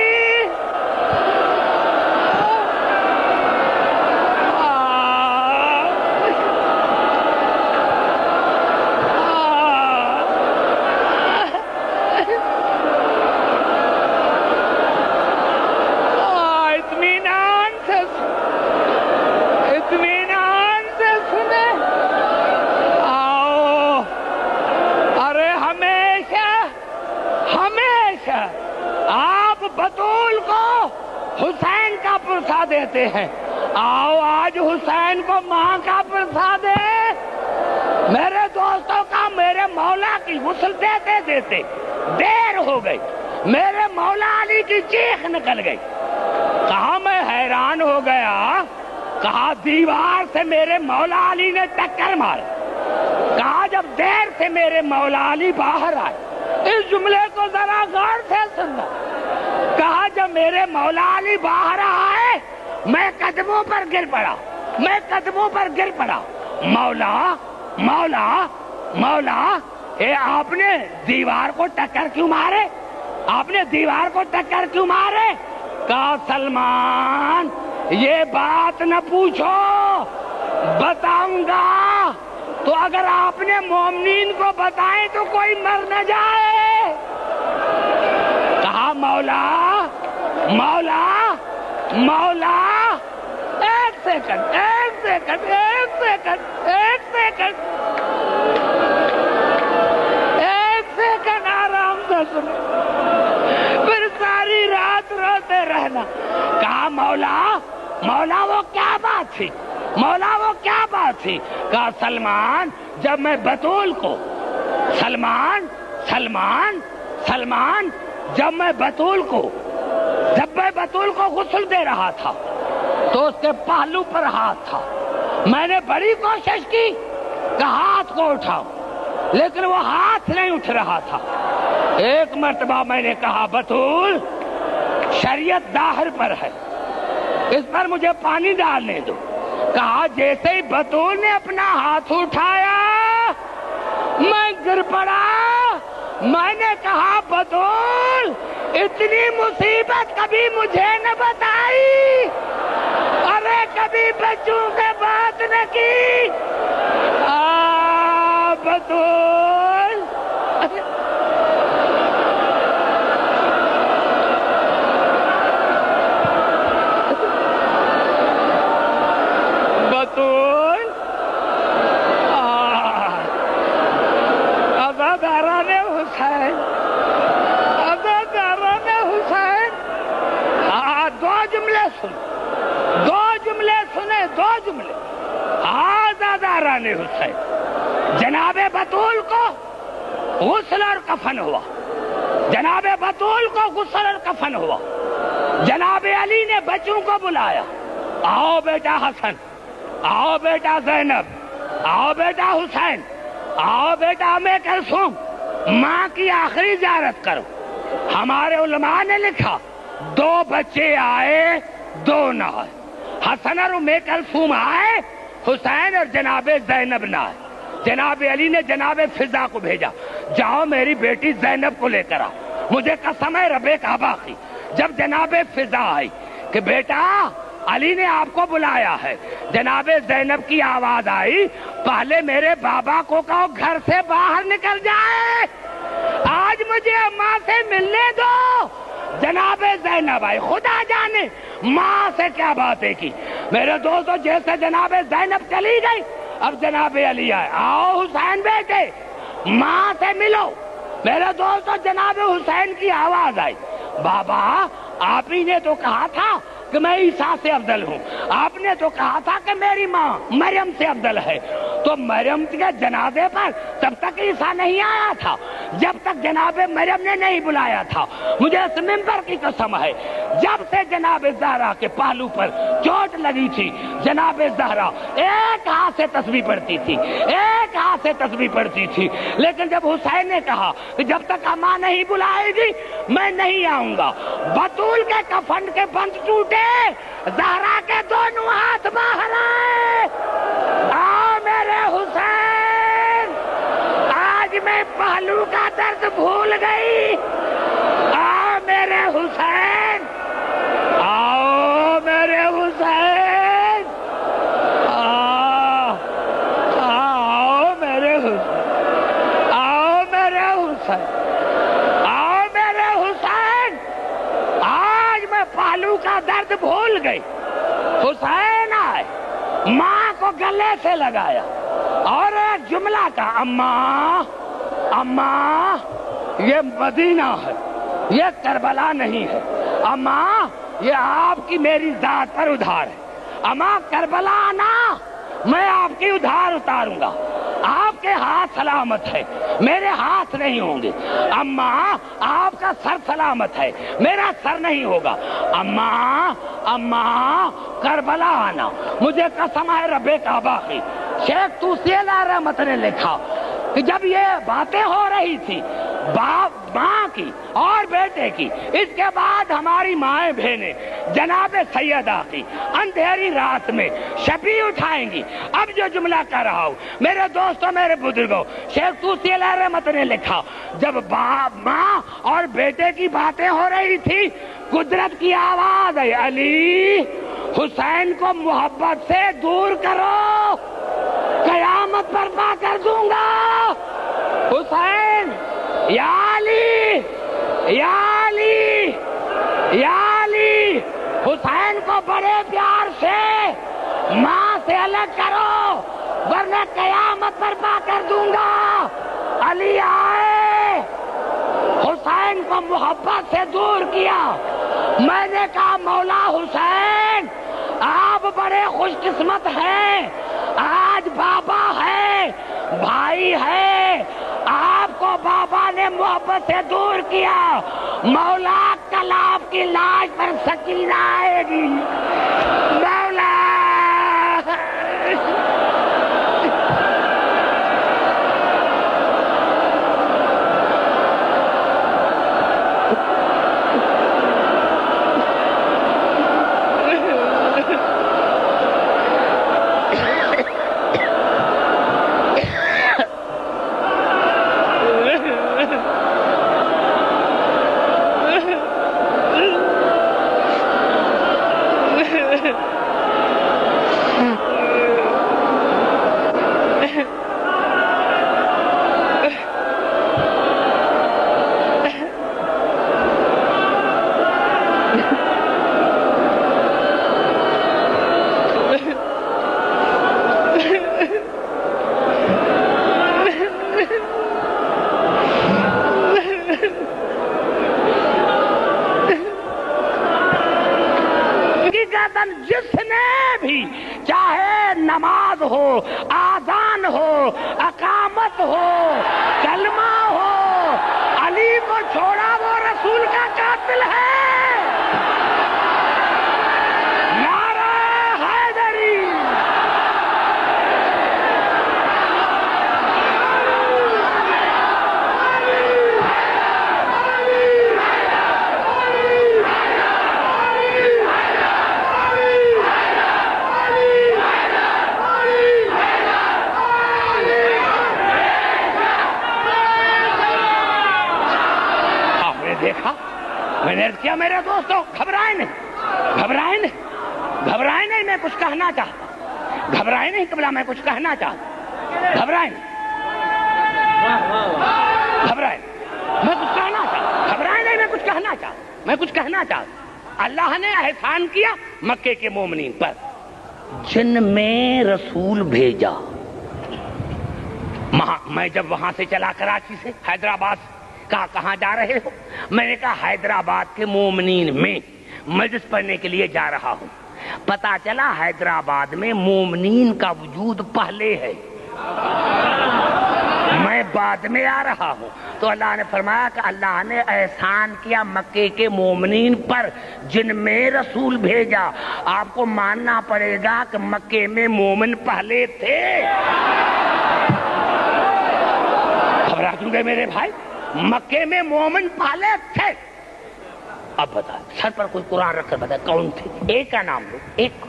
دیتے ہیں، آؤ آج حسین کو ماں کا پرساد ہے۔ میرے دوستوں کا میرے مولا کی غسل دیتے دیتے دیر ہو گئی، میرے مولا علی کی چیخ نکل گئی۔ کہا میں حیران ہو گیا، کہا دیوار سے میرے مولا علی نے ٹکر ماری۔ کہا جب دیر سے میرے مولا علی باہر آئے، اس جملے کو ذرا غور سے سننا۔ کہا جب میرے مولا علی باہر آئے میں قدموں پر گر پڑا، میں قدموں پر گر پڑا۔ مولا مولا مولا، اے آپ نے دیوار کو ٹکر کیوں مارے؟ آپ نے دیوار کو ٹکر کیوں مارے؟ کہا سلمان یہ بات نہ پوچھو، بتاؤں گا تو اگر آپ نے مومنین کو بتائیں تو کوئی مر نہ جائے۔ کہا مولا مولا مولا، ایک سیکنڈ ایک سیکنڈ ایک سیکنڈ ایک سیکنڈ ایک سیکنڈ آرام سے سنو، پھر ساری رات روتے رہنا۔ کہا مولا مولا وہ کیا بات تھی؟ مولا وہ کیا بات تھی؟ کہا سلمان جب میں بطول کو سلمان سلمان سلمان جب میں بطول کو غسل دے رہا تھا تو اس کے پہلو پر ہاتھ تھا، میں نے بڑی کوشش کی کہ ہاتھ کو اٹھاؤں لیکن وہ ہاتھ نہیں اٹھ رہا تھا۔ ایک مرتبہ میں نے کہا بطول شریعت داہر پر ہے، اس پر مجھے پانی ڈالنے دو۔ کہا جیسے ہی بطول نے اپنا ہاتھ اٹھایا میں گر پڑا۔ میں نے کہا بطول اتنی مصیبت کبھی مجھے نہ بتائی، ارے کبھی بچوں سے بات نہ کی۔ بطول بطول عزاداران حسین، عزاداران حسین، دو جملے سن، دو جملے سنے، دو جملے۔ عزاداران حسین، جناب بطول کو غسل اور کفن ہوا، جناب بطول کو غسل اور کفن ہوا۔ جناب علی نے بچوں کو بلایا، آؤ بیٹا حسن، آؤ بیٹا زینب، آؤ بیٹا حسین، آؤ بیٹا ام کلثوم، ماں کی آخری زیارت کرو۔ ہمارے علماء نے لکھا دو بچے آئے دو نہ آئے، حسن اور ام کلثوم آئے، حسین اور جناب زینب نہ آئے۔ جناب علی نے جناب فضا کو بھیجا، جاؤ میری بیٹی زینب کو لے کر آ، مجھے قسم ہے رب کعبہ کی۔ جب جناب فضا آئی کہ بیٹا علی نے آپ کو بلایا ہے، جناب زینب کی آواز آئی پہلے میرے بابا کو کہو گھر سے باہر نکل جائے، آج مجھے ماں سے ملنے دو۔ جناب زینب آئی، خدا جانے ماں سے کیا باتیں کی۔ میرے دوستو جیسے جناب زینب چلی گئی اب جناب علی آئے، آؤ حسین بیٹے ماں سے ملو۔ میرے دوستو جناب حسین کی آواز آئی، بابا آپ ہی نے تو کہا تھا کہ میں عیسیٰ سے افضل ہوں، آپ نے تو کہا تھا کہ میری ماں مریم سے افضل ہے، تو مریم کے جنازے پر تب تک عیسیٰ نہیں آیا تھا جب تک جناب مریم نے نہیں بلایا تھا۔ مجھے اس منبر کی قسم ہے جب سے جناب زہرا کے پہلو پر چوٹ لگی تھی، جناب زہرا ایک ہاتھ سے تسبیح پڑھتی تھی، ایک ہاتھ سے تسبیح پڑھتی تھی، لیکن جب حسین نے کہا کہ جب تک ماں نہیں بلائے گی میں نہیں آؤں گا، بطول کے کفن کے بند ٹوٹے، زہرا کے دونوں ہاتھ باہر آئے، آؤ میرے حسین، آج میں پہلو کا درد بھول گئی، آؤ میرے حسین، آؤ میرے حسین، آؤ میرے حسین، آؤ میرے حسین، آؤ میرے حسین، آج میں پہلو کا درد بھول گئی۔ حسین آئے، ماں کو گلے سے لگایا اور ایک جملہ کا، اماں اماں یہ مدینہ ہے، یہ کربلا نہیں ہے، اماں یہ آپ کی میری ذات پر ادھار ہے. اما کربلا آنا، میں آپ کی ادھار اتاروں گا. آپ کے ہاتھ سلامت ہے، میرے ہاتھ نہیں ہوں گے. اماں آپ کا سر سلامت ہے، میرا سر نہیں ہوگا. اماں کربلا آنا، مجھے قسم ہے رب کعبہ کی. شیخ توسی علیہ رحمت نے لکھا کہ جب یہ باتیں ہو رہی تھی باپ ماں کی اور بیٹے کی، اس کے بعد ہماری مائیں بہنیں جناب سیدہ کی اندھیری رات میں شبی اٹھائیں گی. اب جو جملہ کر رہا ہوں میرے دوستوں، میرے بزرگوں، شیخ توسی علیہ رحمت نے لکھا جب باپ ماں اور بیٹے کی باتیں ہو رہی تھی، قدرت کی آواز ہے، علی حسین کو محبت سے دور کرو، قیامت برپا کر دوں گا. حسین یا علی، یا علی، یا علی، حسین کو بڑے پیار سے ماں سے الگ کرو ورنہ قیامت برپا کر دوں گا. علی آئے، حسین کو محبت سے دور کیا. میں نے کہا مولا حسین آپ بڑے خوش قسمت ہیں، آج بابا ہے، بھائی ہے، آپ کو بابا نے محبت سے دور کیا. مولا کل آپ کی لاش پر سکینہ آئے گی. مولا جس نے بھی چاہے نماز ہو، آذان ہو، اقامت ہو، کلمہ ہو، علی کو چھوڑا وہ رسول کا قاتل ہے. نعرہ حیدری. دیکھا میں نے کیا میرے دوستوں، گھبرائے نہیں، گھبرائے نہیں، گھبرائے نہیں. میں کچھ کہنا چاہتا، گھبرائے نہیں قبلہ، میں کچھ کہنا چاہتا. گھبرائے نہیں، گھبرائے میں کچھ کہنا چاہتا، گھبرائے نہیں، میں کچھ کہنا چاہتا، میں کچھ کہنا چاہتا. اللہ نے احسان کیا مکے کے مومنین پر، جن میں رسول بھیجا. میں جب وہاں سے چلا کراچی سے حیدرآباد، کہاں جا رہے ہو؟ میں نے کہا حیدرآباد کے مومنین میں مجلس پڑھنے کے لیے جا رہا ہوں. پتا چلا حیدرآباد میں مومنین کا وجود پہلے ہے، میں بعد میں آ رہا ہوں. تو اللہ نے فرمایا کہ اللہ نے احسان کیا مکے کے مومنین پر جن میں رسول بھیجا. آپ کو ماننا پڑے گا کہ مکے میں مومن پہلے تھے. گھبرا کیوں گئے میرے بھائی؟ مکے میں مومن پہلے تھے. اب بتا، سر پر کوئی قرآن رکھ کر بتا کون تھے؟ ایک کا نام لو. ایک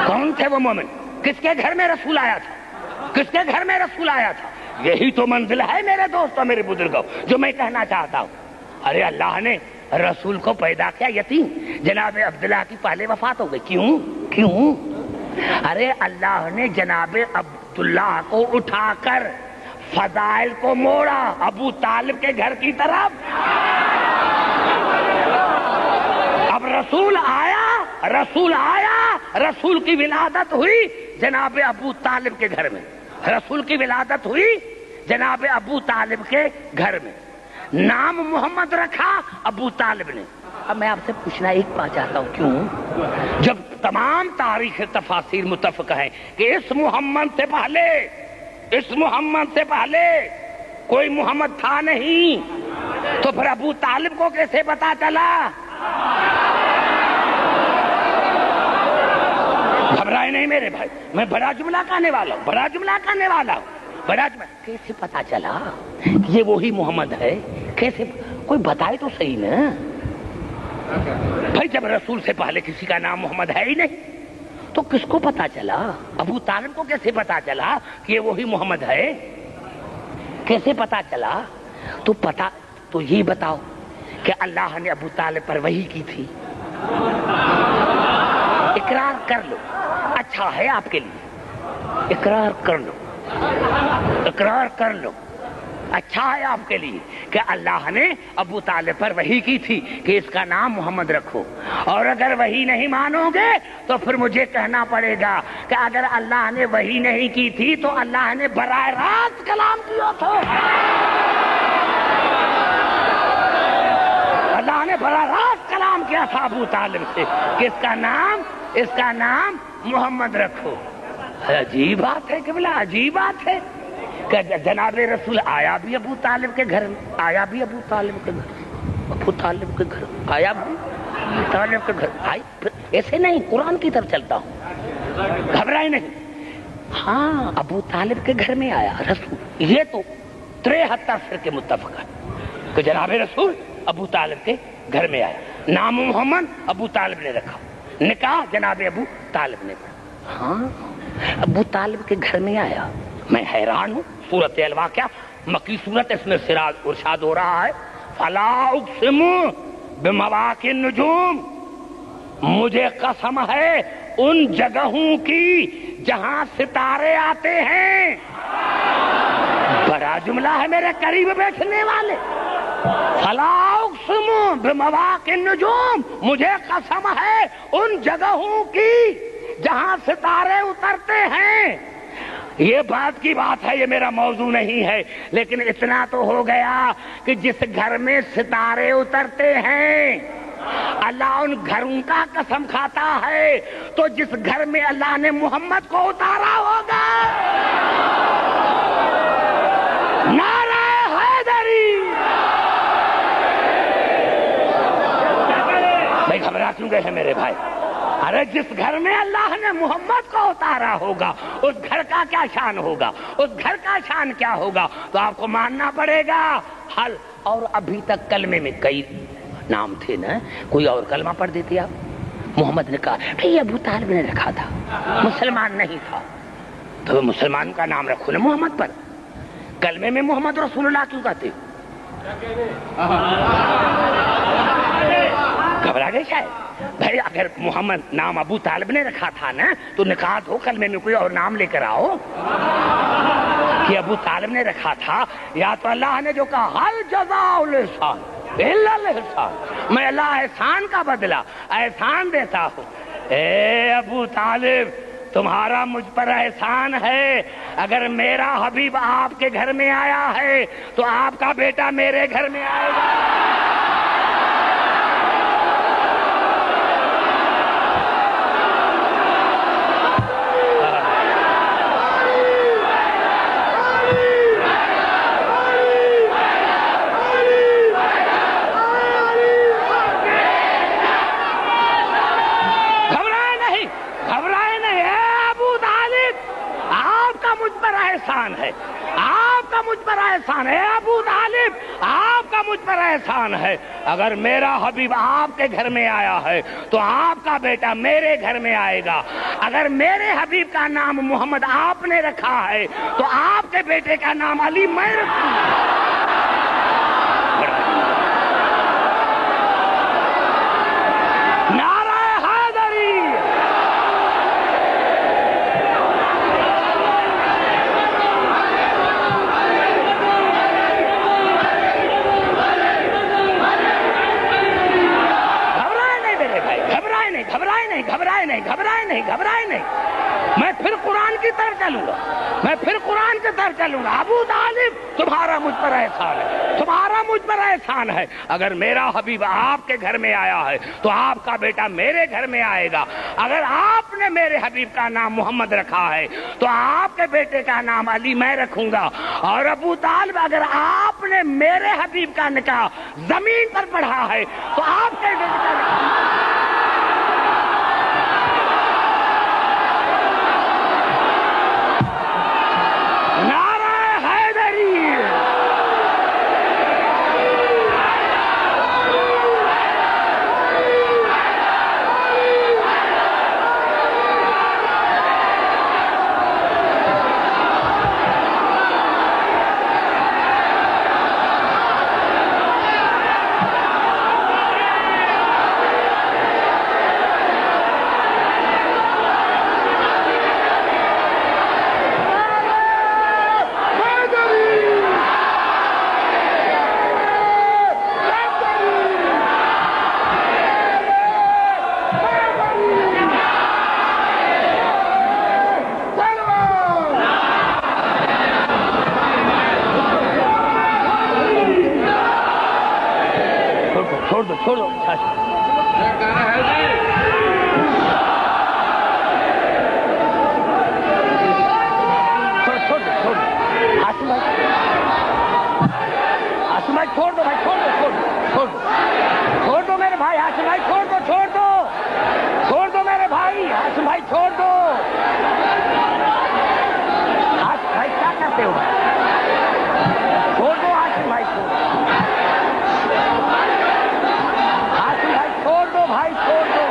کون تھے وہ مومن؟ کس کے گھر میں رسول آیا تھا؟ کس کے گھر میں رسول آیا تھا؟ یہی تو منزل ہے میرے دوستوں، میرے بزرگوں، جو میں کہنا چاہتا ہوں. ارے اللہ نے رسول کو پیدا کیا یتیم. جناب عبداللہ کی پہلے وفات ہو گئی. کیوں؟ ارے اللہ نے جناب عبداللہ کو اٹھا کر فضائل کو موڑا ابو طالب کے گھر کی طرف. اب رسول آیا، رسول کی ولادت ہوئی جناب ابو طالب کے گھر میں. رسول کی ولادت ہوئی جناب ابو طالب کے گھر میں. نام محمد رکھا ابو طالب نے. اب میں آپ سے پوچھنا ایک بات چاہتا ہوں، کیوں جب تمام تاریخ تفاسیر متفق ہیں کہ اس محمد سے پہلے کوئی محمد تھا نہیں، تو پھر ابو طالب کو کیسے پتا چلا؟ گھبرائے نہیں میرے بھائی، میں بڑا جملہ کہنے والا ہوں. کیسے پتا چلا کہ یہ وہی محمد ہے؟ کیسے؟ کوئی بتائے تو صحیح نا بھائی. جب رسول سے پہلے کسی کا نام محمد ہے ہی نہیں تو کس کو پتا چلا؟ ابو طالب کو کیسے پتا چلا کہ یہ وہی محمد ہے؟ کیسے پتا چلا؟ تو یہ بتاؤ کہ اللہ نے ابو طالب پر وحی کی تھی. اقرار کر لو، اچھا ہے آپ کے لیے. اقرار کر لو اچھا ہے آپ کے لیے کہ اللہ نے ابو طالب پر وحی کی تھی کہ اس کا نام محمد رکھو. اور اگر وحی نہیں مانو گے تو پھر مجھے کہنا پڑے گا کہ اگر اللہ نے وحی نہیں کی تھی تو اللہ نے براہ راست کلام کیا تھا. اللہ نے براہ راست کلام کیا تھا ابو طالب سے کہ اس کا نام محمد رکھو. عجیب بات ہے قبلہ، عجیب بات ہے کہ جناب رسول آیا بھی ابو طالب کے گھر پھر ایسے نہیں، قرآن کی طرف چلتا ہوں، گھبرائے نہیں. ہاں ابو طالب کے گھر میں آیا رسول. یہ تو 73 فرقے متفق ہے کہ جناب رسول ابو طالب کے گھر میں آیا. نام محمد ابو طالب نے رکھا، نکاح جناب ابو طالب نے پڑھا. ہاں ابو طالب کے گھر میں آیا. میں حیران ہوں. سورۃ الواقعہ مکی سورت، اس میں ارشاد ہو رہا ہے فلا اقسم بمواقع النجوم، مجھے قسم ہے ان جگہوں کی جہاں ستارے آتے ہیں. بڑا جملہ ہے میرے قریب بیٹھنے والے. فلا اقسم بمواقع النجوم، مجھے قسم ہے ان جگہوں کی جہاں ستارے اترتے ہیں. یہ بات کی بات ہے، یہ میرا موضوع نہیں ہے، لیکن اتنا تو ہو گیا کہ جس گھر میں ستارے اترتے ہیں اللہ ان گھروں کا قسم کھاتا ہے، تو جس گھر میں اللہ نے محمد کو اتارا ہوگا. نعرہ حیدری. بھائی گھبرا کیوں گئے ہیں میرے بھائی؟ ارے جس گھر میں اللہ نے محمد کو اتارا ہوگا اس گھر کا کیا شان ہوگا، اس گھر کا شان کیا ہوگا، تو آپ کو ماننا پڑے گا. حل اور ابھی تک کلمے میں کئی نام تھے نا، کوئی اور کلمہ پڑھ دیتے آپ. محمد نے کہا کہ یہ ابو طالب نے رکھا تھا، مسلمان نہیں تھا، تو مسلمان کا نام رکھو نا محمد پر. کلمے میں محمد رسول اللہ کیوں کہتے؟ گھبرا گئے شاید. بھائی اگر محمد نام ابو طالب نے رکھا تھا نا تو نکاح ہو، کلمے میں کوئی اور نام لے کر آؤ کہ ابو طالب نے رکھا تھا. یا تو اللہ نے جو کہا حل جزاء الاحسان الا الاحسان، میں اللہ احسان کا بدلہ احسان دیتا ہوں. اے ابو طالب تمہارا مجھ پر احسان ہے، اگر میرا حبیب آپ کے گھر میں آیا ہے تو آپ کا بیٹا میرے گھر میں آئے گا. آپ کا مجھ پر احسان ہے ابو طالب، آپ کا مجھ پر احسان ہے. اگر میرا حبیب آپ کے گھر میں آیا ہے تو آپ کا بیٹا میرے گھر میں آئے گا. اگر میرے حبیب کا نام محمد آپ نے رکھا ہے تو آپ کے بیٹے کا نام علی میں رکھوں. نعرہ حیدری. گھبرائے نہیں، میں پھر قرآن کی طرف چلوں گا، میں پھر قرآن کی طرف چلوں گا۔ ابو طالب تمہارا مجھ پر احسان ہے، تمہارا مجھ پر احسان ہے۔ اگر میرا حبیب آپ کے گھر میں آیا ہے تو آپ کا بیٹا میرے گھر میں آئے گا۔ اگر آپ نے میرے حبیب کا نام محمد رکھا ہے تو آپ کے بیٹے کا نام علی میں رکھوں گا۔ اور ابو طالب اگر آپ نے میرے حبیب کا نکاح زمین پر پڑھا ہے تو آپ کے بیٹے کا نکاح چھوڑ دو میرے بھائی ہاشم بھائی، چھوڑ دو میرے بھائی ہاشم بھائی، چھوڑ دو۔ ہاشم بھائی کیا کرتے ہو؟ چھوڑ دو ہاشم بھائی، چھوڑ ہاشم بھائی، چھوڑ دو بھائی، چھوڑ دو۔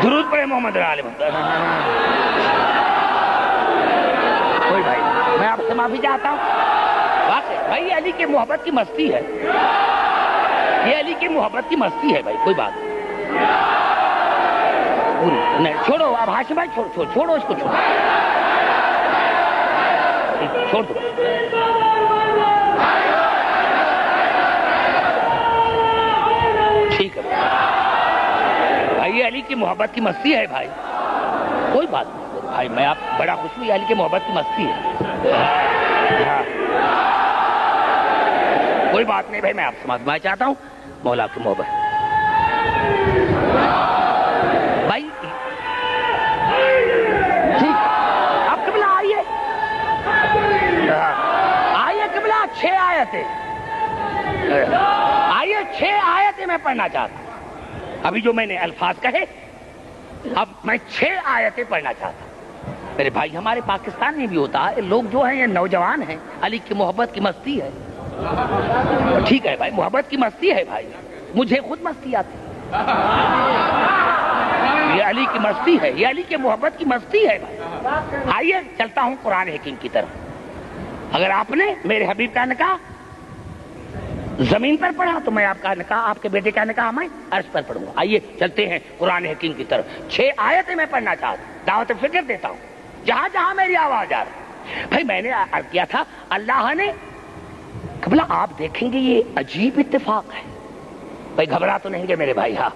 درود پڑھے محمد عالم۔ کوئی بھائی میں آپ سے معافی چاہتا ہوں، واقعی بھائی علی کی محبت کی مستی ہے، یہ علی کی محبت کی مستی ہے بھائی، کوئی بات نہیں، چھوڑو آپ ہاشم بھائی، چھوڑو اس کو، چھوڑ دو۔ ٹھیک ہے بھائی، علی کی محبت کی مستی ہے بھائی، کوئی بات نہیں بھائی، میں آپ بڑا خوش ہوئی، علی کی محبت کی مستی ہے، ہاں کوئی بات نہیں بھائی، میں آپ سے معافی چاہتا ہوں، مولا کی محبت بھائی۔ ٹھیک اب قبلہ آئیے، آئیے قبلہ 6 آیتیں، آئیے 6 آیتیں میں پڑھنا چاہتا ہوں۔ ابھی جو میں نے الفاظ کہے اب میں 6 آیتیں پڑھنا چاہتا ہوں۔ میرے بھائی ہمارے پاکستان میں بھی ہوتا ہے، لوگ جو ہیں یہ نوجوان ہیں، علی کی محبت کی مستی ہے، ٹھیک ہے بھائی، محبت کی مستی ہے بھائی، مجھے خود مستی آتی ہے، یہ علی کی مستی ہے، یہ علی کی محبت کی مستی ہے بھائی۔ آئیے چلتا ہوں قرآن حکیم کی طرف۔ اگر آپ نے میرے حبیب کا نکاح زمین پر پڑھا تو میں آپ کا نکاح، آپ کے بیٹے کا نکاح میں عرش پر پڑھوں گا۔ آئیے چلتے ہیں قرآن حکیم کی طرف۔ 6 آیتیں میں پڑھنا چاہتا ہوں، دعوت فکر دیتا ہوں جہاں جہاں میری آواز آ رہی ہے۔ بھائی میں نے عرض کیا تھا اللہ نے قبلہ، آپ دیکھیں گے یہ عجیب اتفاق ہے بھائی، گھبرا تو نہیں گے میرے بھائی، ہاں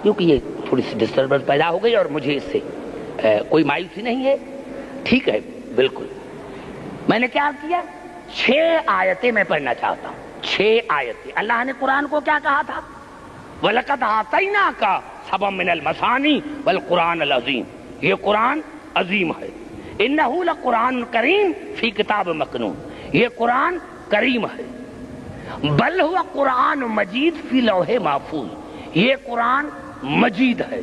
کیونکہ یہ تھوڑی سی ڈسٹربنس پیدا ہو گئی اور مجھے اس سے کوئی مایوسی نہیں ہے، ٹھیک ہے بالکل۔ میں نے کیا کیا، 6 آیتیں میں پڑھنا چاہتا ہوں، 6 آیتیں۔ اللہ نے قرآن کو کیا کہا تھا، وَلَقَدْ آتَيْنَاكَ سَبْعًا مِنَ الْمَثَانِي وَالْقُرْآنَ الْعَظِيمِ، یہ قرآن عظیم ہے، إِنَّهُ لَقُرْآنٌ كَرِيمٌ فِي كِتَابٍ مَكْنُونٍ، یہ قرآن کریم ہے. بل ہوا قرآن مجید فی لوح محفوظ، یہ قرآن مجید ہے،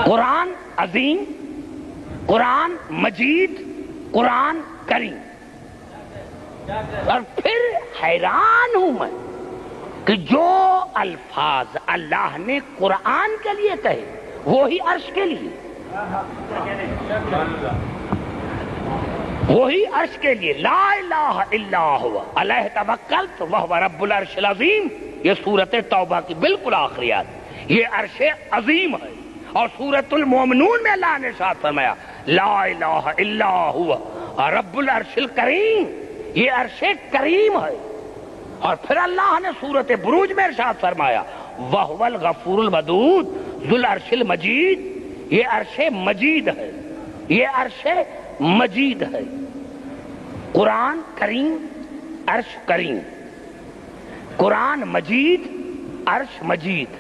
قرآن عظیم، قرآن مجید، قرآن کریم. اور پھر حیران ہوں میں کہ جو الفاظ اللہ نے قرآن کے لیے کہے وہی عرش کے لیے، وہی عرش کے لیے. لا الہ الا هو علیہ توکلت وہو رب العرش العظیم، یہ سورۃ توبہ کی بالکل آخری آیت. یہ عرش عظیم ہے. اور سورۃ المومنون میں اللہ نے ارشاد فرمایا لا الہ الا هو رب العرش الکریم، یہ عرش کریم ہے. اور پھر اللہ نے سورۃ بروج میں ارشاد فرمایا وَهُوَ الْغَفُورُ الْوَدُودُ ذُو الْعَرْشِ الْمَجِيدُ، یہ عرش مجید ہے، یہ عرش مجید ہے. قرآن کریم، عرش کریم، قرآن مجید، عرش مجید،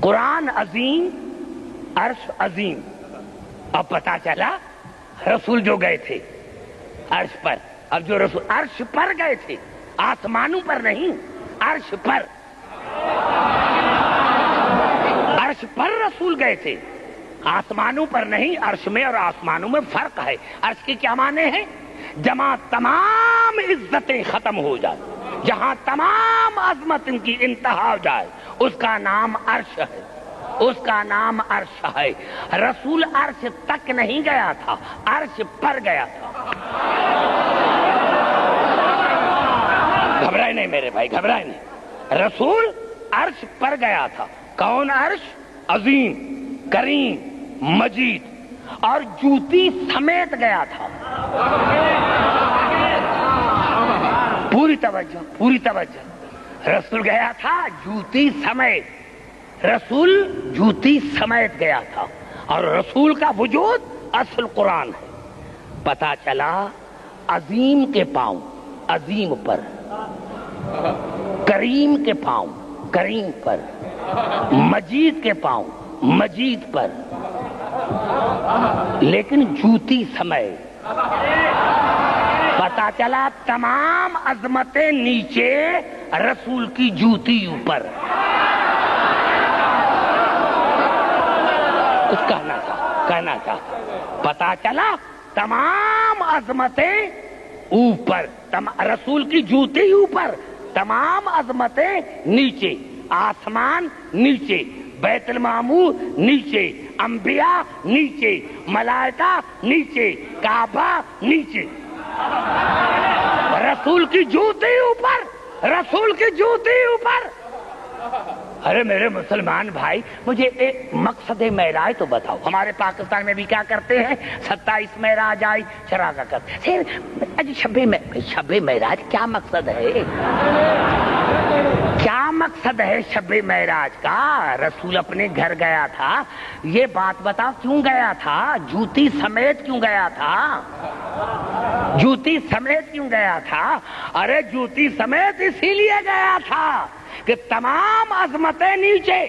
قرآن عظیم، عرش عظیم. اب پتا چلا رسول جو گئے تھے عرش پر، اب جو رسول عرش پر گئے تھے، آسمانوں پر نہیں، عرش پر، عرش پر رسول گئے تھے، آسمانوں پر نہیں. عرش میں اور آسمانوں میں فرق ہے. عرش کے کیا معنی ہیں؟ جہاں تمام عزتیں ختم ہو جائے، جہاں تمام عظمت ان کی انتہا ہو جائے، اس کا نام عرش ہے، اس کا نام عرش ہے. رسول عرش تک نہیں گیا تھا، عرش پر گیا تھا. گھبرائے نہیں میرے بھائی، گھبرائے نہیں. رسول عرش پر گیا تھا. کون عرش؟ عظیم، کریم، مجید. اور جوتی سمیت گیا تھا. پوری توجہ، پوری توجہ. رسول گیا تھا جوتی سمیت، رسول جوتی سمیت گیا تھا. اور رسول کا وجود اصل قرآن ہے. پتا چلا عظیم کے پاؤں عظیم پر، کریم کے پاؤں کریم پر، مجید کے پاؤں مجید پر، لیکن جوتی سمے. پتا چلا تمام عظمتیں نیچے، رسول کی جوتی اوپر. کچھ کہنا تھا. پتا چلا تمام عظمتیں اوپر، رسول کی جوتی اوپر، تمام عظمتیں نیچے. آسمان نیچے، بیت المعمور نیچے، انبیاء نیچے، ملائکہ نیچے، کعبہ نیچے، رسول کی جوتی اوپر، رسول کی جوتی اوپر. ارے میرے مسلمان بھائی، مجھے ایک مقصد معراج تو بتاؤ. ہمارے پاکستان میں بھی کیا کرتے ہیں؟ 27 معراج آئی، شراکت کرتے ہیں. شب معراج کیا مقصد ہے؟ کیا مقصد ہے شب معراج کا؟ رسول اپنے گھر گیا تھا، یہ بات بتاؤ کیوں گیا تھا؟ جوتی سمیت کیوں گیا تھا؟ جوتی سمیت کیوں گیا تھا؟ ارے جوتی سمیت اسی لیے گیا تھا کہ تمام عظمتیں نیچے،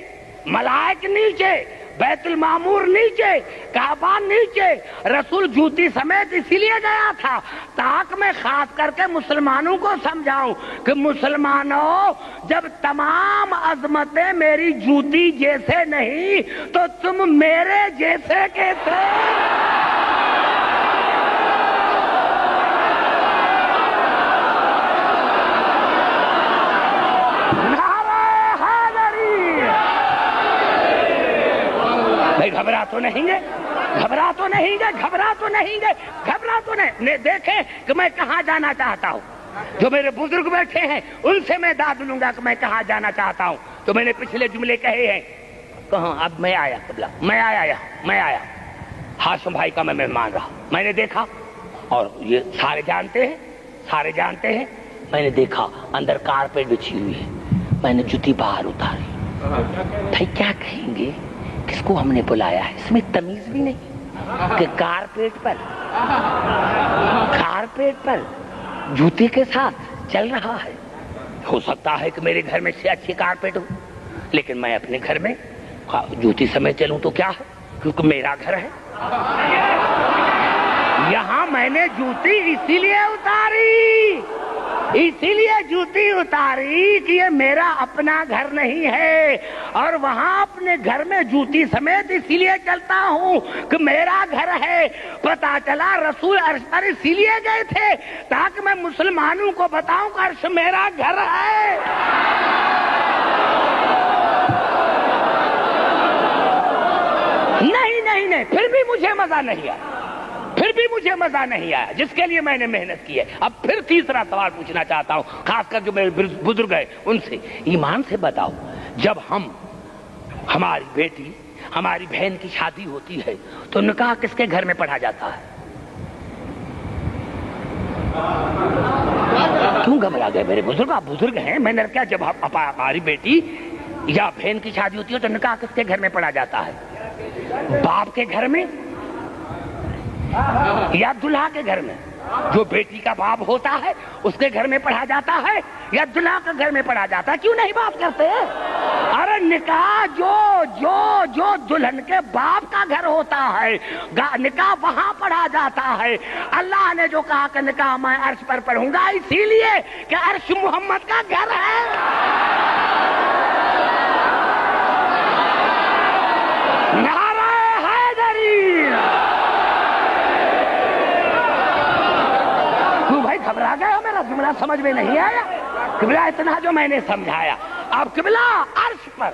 ملائک نیچے، بیت المعمور نیچے، کعبہ نیچے. رسول جوتی سمیت اسی لیے گیا تھا تاکہ میں خاص کر کے مسلمانوں کو سمجھاؤں کہ مسلمانوں، جب تمام عظمتیں میری جوتی جیسے نہیں تو تم میرے جیسے کیسے؟ گھبرا تو نہیں گے، گھبرا تو نہیں گے، گھبرا تو نہیں گے، گھبرا تو نہیں. دیکھیں کہ میں کہاں جانا چاہتا ہوں. جو میرے بزرگ بیٹھے ہیں ان سے میں داد لوں گا کہ میں کہاں جانا چاہتا ہوں. تو میں نے پچھلے جملے کہے ہیں. کہاں؟ اب میں آیا قبلہ، میں آیا ہاشم بھائی کا میں مہمان رہا. میں نے دیکھا، اور یہ سارے جانتے ہیں. میں نے دیکھا اندر کارپیٹ بچھی ہوئی ہے. میں نے جوتی باہر اتاری. بھائی کیا کہیں گے؟ کس کو ہم نے بلایا ہے؟ اس میں تمیز بھی نہیں کہ کارپیٹ پر جوتے کے ساتھ چل رہا ہے. ہو سکتا ہے کہ میرے گھر میں سے اچھی کارپیٹ ہو، لیکن میں اپنے گھر میں جوتی سمیت چلوں تو کیا ہے؟ کیونکہ میرا گھر ہے. یہاں میں میں نے جوتی اسی لیے اتاری کہ یہ میرا اپنا گھر نہیں ہے، اور وہاں اپنے گھر میں جوتی سمیت اسی لیے چلتا ہوں کہ میرا گھر ہے۔ پتا چلا رسول عرش پر اسی لیے گئے تھے تاکہ میں مسلمانوں کو بتاؤں کہ عرش میرا گھر ہے۔ نہیں، پھر بھی مجھے مزہ نہیں آیا جس کے لیے میں نے محنت کی ہے۔ اب پھر تیسرا سوال پوچھنا چاہتا ہوں، خاص کر جو میرے بزرگ ہیں ان سے، ایمان سے بتاؤ، جب ہماری بیٹی، ہماری بہن کی شادی ہوتی ہے تو نکاح کس کے گھر میں پڑھا جاتا ہے؟ کیوں گھبرا گئے میرے بزرگ؟ آپ بزرگ ہیں، میں نے کیا، جب ہماری بیٹی یا بہن کی شادی ہوتی ہے تو نکاح کس کے گھر میں پڑھا جاتا ہے؟ باپ کے گھر میں یا دلہا کے گھر میں؟ جو بیٹی کا باپ ہوتا ہے اس کے گھر میں پڑھا جاتا ہے یا دلہا کے گھر میں پڑھا جاتا ہے؟ کیوں نہیں بات کرتے؟ ارے نکاح جو دلہن کے باپ کا گھر ہوتا ہے نکاح وہاں پڑھا جاتا ہے۔ اللہ نے جو کہا کہ نکاح میں عرش پر پڑھوں گا، اسی لیے کہ عرش محمد کا گھر ہے۔ نعرہ حیدری! کیوں بھائی گھبرا گئے ہو؟ میرا جملہ سمجھ میں نہیں آیا؟ قبلہ اتنا جو میں نے سمجھایا، اب قبلہ عرش پر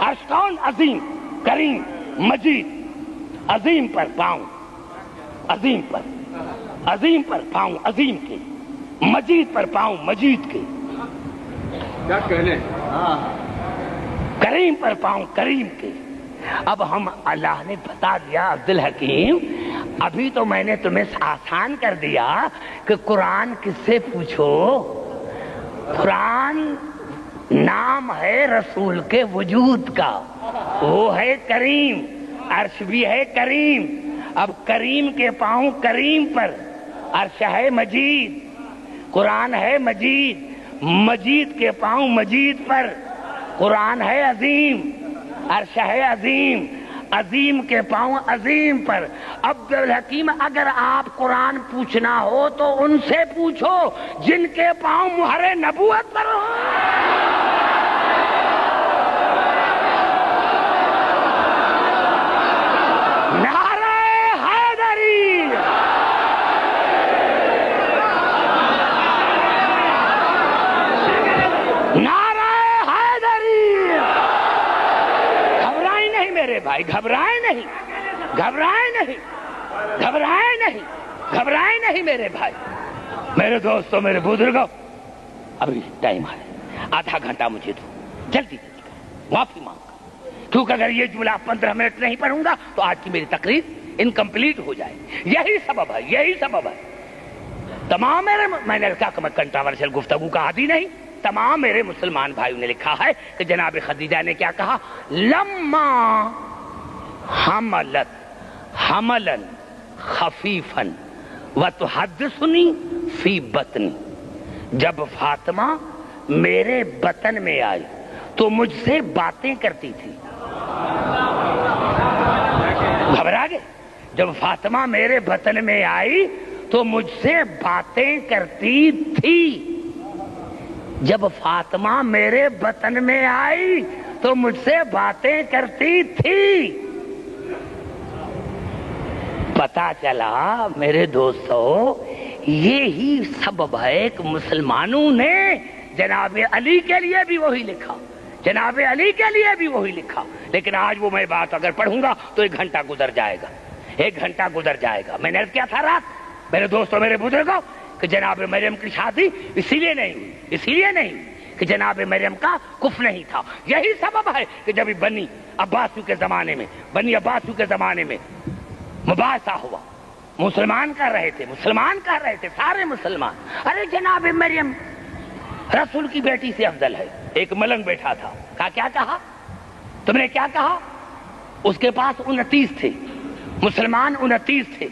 عرش کون؟ عظیم، کریم، مجید۔ عظیم پر پاؤں، عظیم پر پاؤں عظیم کے، مجید پر پاؤں مجید کے، کیا کہنے، کریم پر پاؤں کریم کے۔ اب ہم اللہ نے بتا دیا عبدالحکیم، ابھی تو میں نے تمہیں آسان کر دیا کہ قرآن کس سے پوچھو؟ قرآن نام ہے رسول کے وجود کا، وہ ہے کریم، عرش بھی ہے کریم۔ اب کریم کے پاؤں کریم پر، عرش ہے مجید، قرآن ہے مجید، مجید کے پاؤں مجید پر، قرآن ہے عظیم، عرش ہے عظیم، عظیم کے پاؤں عظیم پر۔ عبدالحکیم اگر آپ قرآن پوچھنا ہو تو ان سے پوچھو جن کے پاؤں مہر نبوت پر ہو۔ نعرہ حیدری! نعرہ حیدری! گھبرائیں نہیں میرے بھائی، گھبرائیں نہیں میرے بھائی، میرے دوستوں، میرے بزرگوں، ابھی ٹائم ہے، آدھا گھنٹہ مجھے دو، جلدی معافی مانگ، کیونکہ اگر یہ جملہ 15 منٹ نہیں پڑھوں گا تو آج کی میری تقریر انکمپلیٹ ہو جائے۔ یہی سبب ہے تمام میں نے کہا کہ میں کنٹراورشل گفتگو کا عادی نہیں، تمام میرے مسلمان بھائیوں نے لکھا ہے کہ جناب خدیجہ نے کیا کہا؟ لما حملت حملا خفیفا وتحدثنی فی بطنی، جب فاطمہ میرے بطن میں آئی تو مجھ سے باتیں کرتی تھی۔ گھبرا گئے؟ جب فاطمہ میرے بطن میں آئی تو مجھ سے باتیں کرتی تھی۔ جب فاطمہ میرے بطن میں آئی تو مجھ سے باتیں کرتی تھی۔ پتا چلا میرے دوستو، یہی سبب ہے کہ مسلمانوں نے جناب علی کے لیے بھی وہی لکھا، لیکن آج وہ میں بات اگر پڑھوں گا تو 1 گھنٹہ گزر جائے گا۔ میں نے عرض کیا تھا رات، میرے دوستوں، میرے بزرگوں، کہ جناب مریم کی شادی اسی لیے نہیں ہوئی کہ جناب مریم کا کفر نہیں تھا۔ یہی سبب ہے کہ جب بنی عباسیوں کے زمانے میں مباحثہ ہوا، مسلمان کر رہے تھے سارے مسلمان، ارے جناب مریم رسول کی بیٹی سے افضل ہے۔ ایک ملنگ بیٹھا تھا، کیا کہا؟ تم نے کیا کہا؟ اس کے پاس 29 تھے، مسلمان 29 تھے،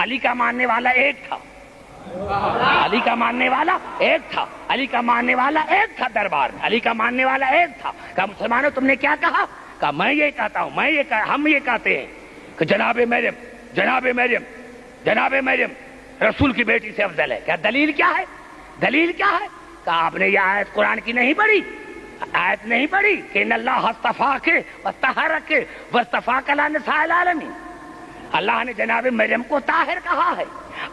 علی کا ماننے والا ایک تھا، علی کا ماننے والا ایک تھا دربار میں، علی کا ماننے والا ایک تھا۔ کہا مسلمانوں تم نے کیا کہا؟ کہا میں یہ کہتا ہوں، ہم یہ کہتے ہیں کہ جناب مریم جناب مریم رسول کی بیٹی سے افضل ہے. کیا دلیل کیا ہے؟ دلیل کیا ہے؟ کہا آپ نے یہ آیت قرآن کی نہیں پڑھی؟ آیت نہیں پڑھی کہ ان اللہ اصطفاک واطہرک واصطفاک علی نساء العالمین. اللہ نے جناب مریم کو طاہر کہا ہے.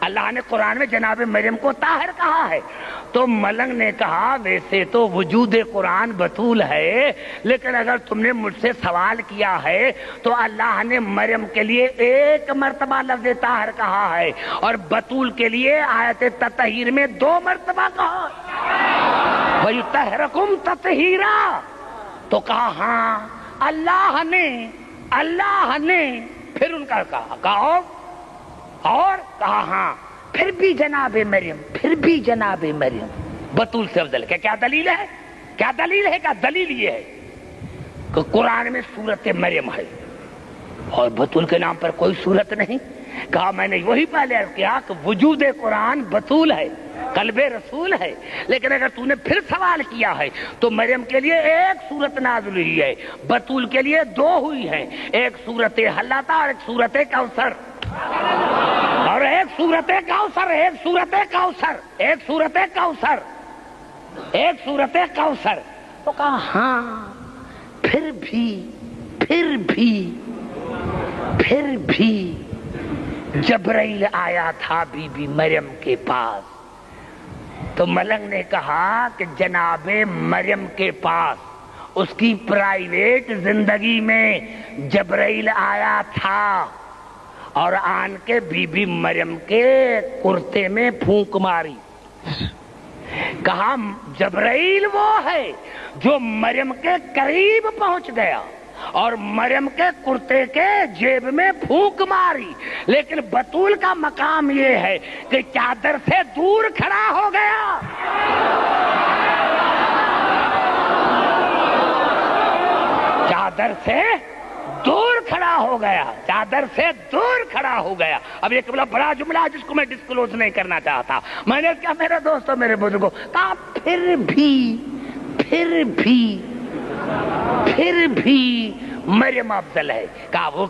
اللہ نے قرآن میں جناب مریم کو طاہر کہا ہے. تو ملنگ نے کہا ویسے تو وجود قرآن بطول ہے، لیکن اگر تم نے مجھ سے سوال کیا ہے تو اللہ نے مریم کے لیے ایک مرتبہ لفظ طاہر کہا ہے اور بطول کے لیے آیت تطہیر میں 2 مرتبہ کہا ہے. وَيُطَهِّرَكُمْ تَطْهِيرًا. تو کہا ہاں اللہ نے پھر ان کا کہا اور کہا ہاں پھر بھی جناب مریم بطول سے افضل. کیا دلیل ہے؟ کیا دلیل ہے؟ کیا دلیل یہ ہے کہ قرآن میں سورت مریم ہے اور بطول کے نام پر کوئی سورت نہیں. کہا میں نے وہی پہلے عرض کیا کہ وجود قرآن بطول ہے، قلب رسول ہے، لیکن اگر تو نے پھر سوال کیا ہے تو مریم کے لیے ایک سورت نازل ہوئی ہے، بطول کے لیے 2 ہوئی ہیں. ایک سورت حلاتہ اور ایک سورت کوثر، اور ایک سورت کوثر. تو کہا ہاں پھر بھی جبرائیل آیا تھا بی بی مریم کے پاس. تو ملنگ نے کہا کہ جناب مریم کے پاس اس کی پرائیویٹ زندگی میں جبرائیل آیا تھا اور آن کے بی بی مریم کے کرتے میں پھونک ماری. کہا جبرائیل وہ ہے جو مریم کے قریب پہنچ گیا اور مریم کے کرتے کے جیب میں پھونک ماری، لیکن بطول کا مقام یہ ہے کہ چادر سے دور کھڑا ہو گیا. چادر سے دور کھڑا ہو گیا. اب ایک بڑا جملہ جس کو میں ڈسکلوز نہیں کرنا چاہتا. میں نے کیا میرے دوستوں میرے بزرگوں کہا پھر بھی مریم افضل ہے. کہا وہ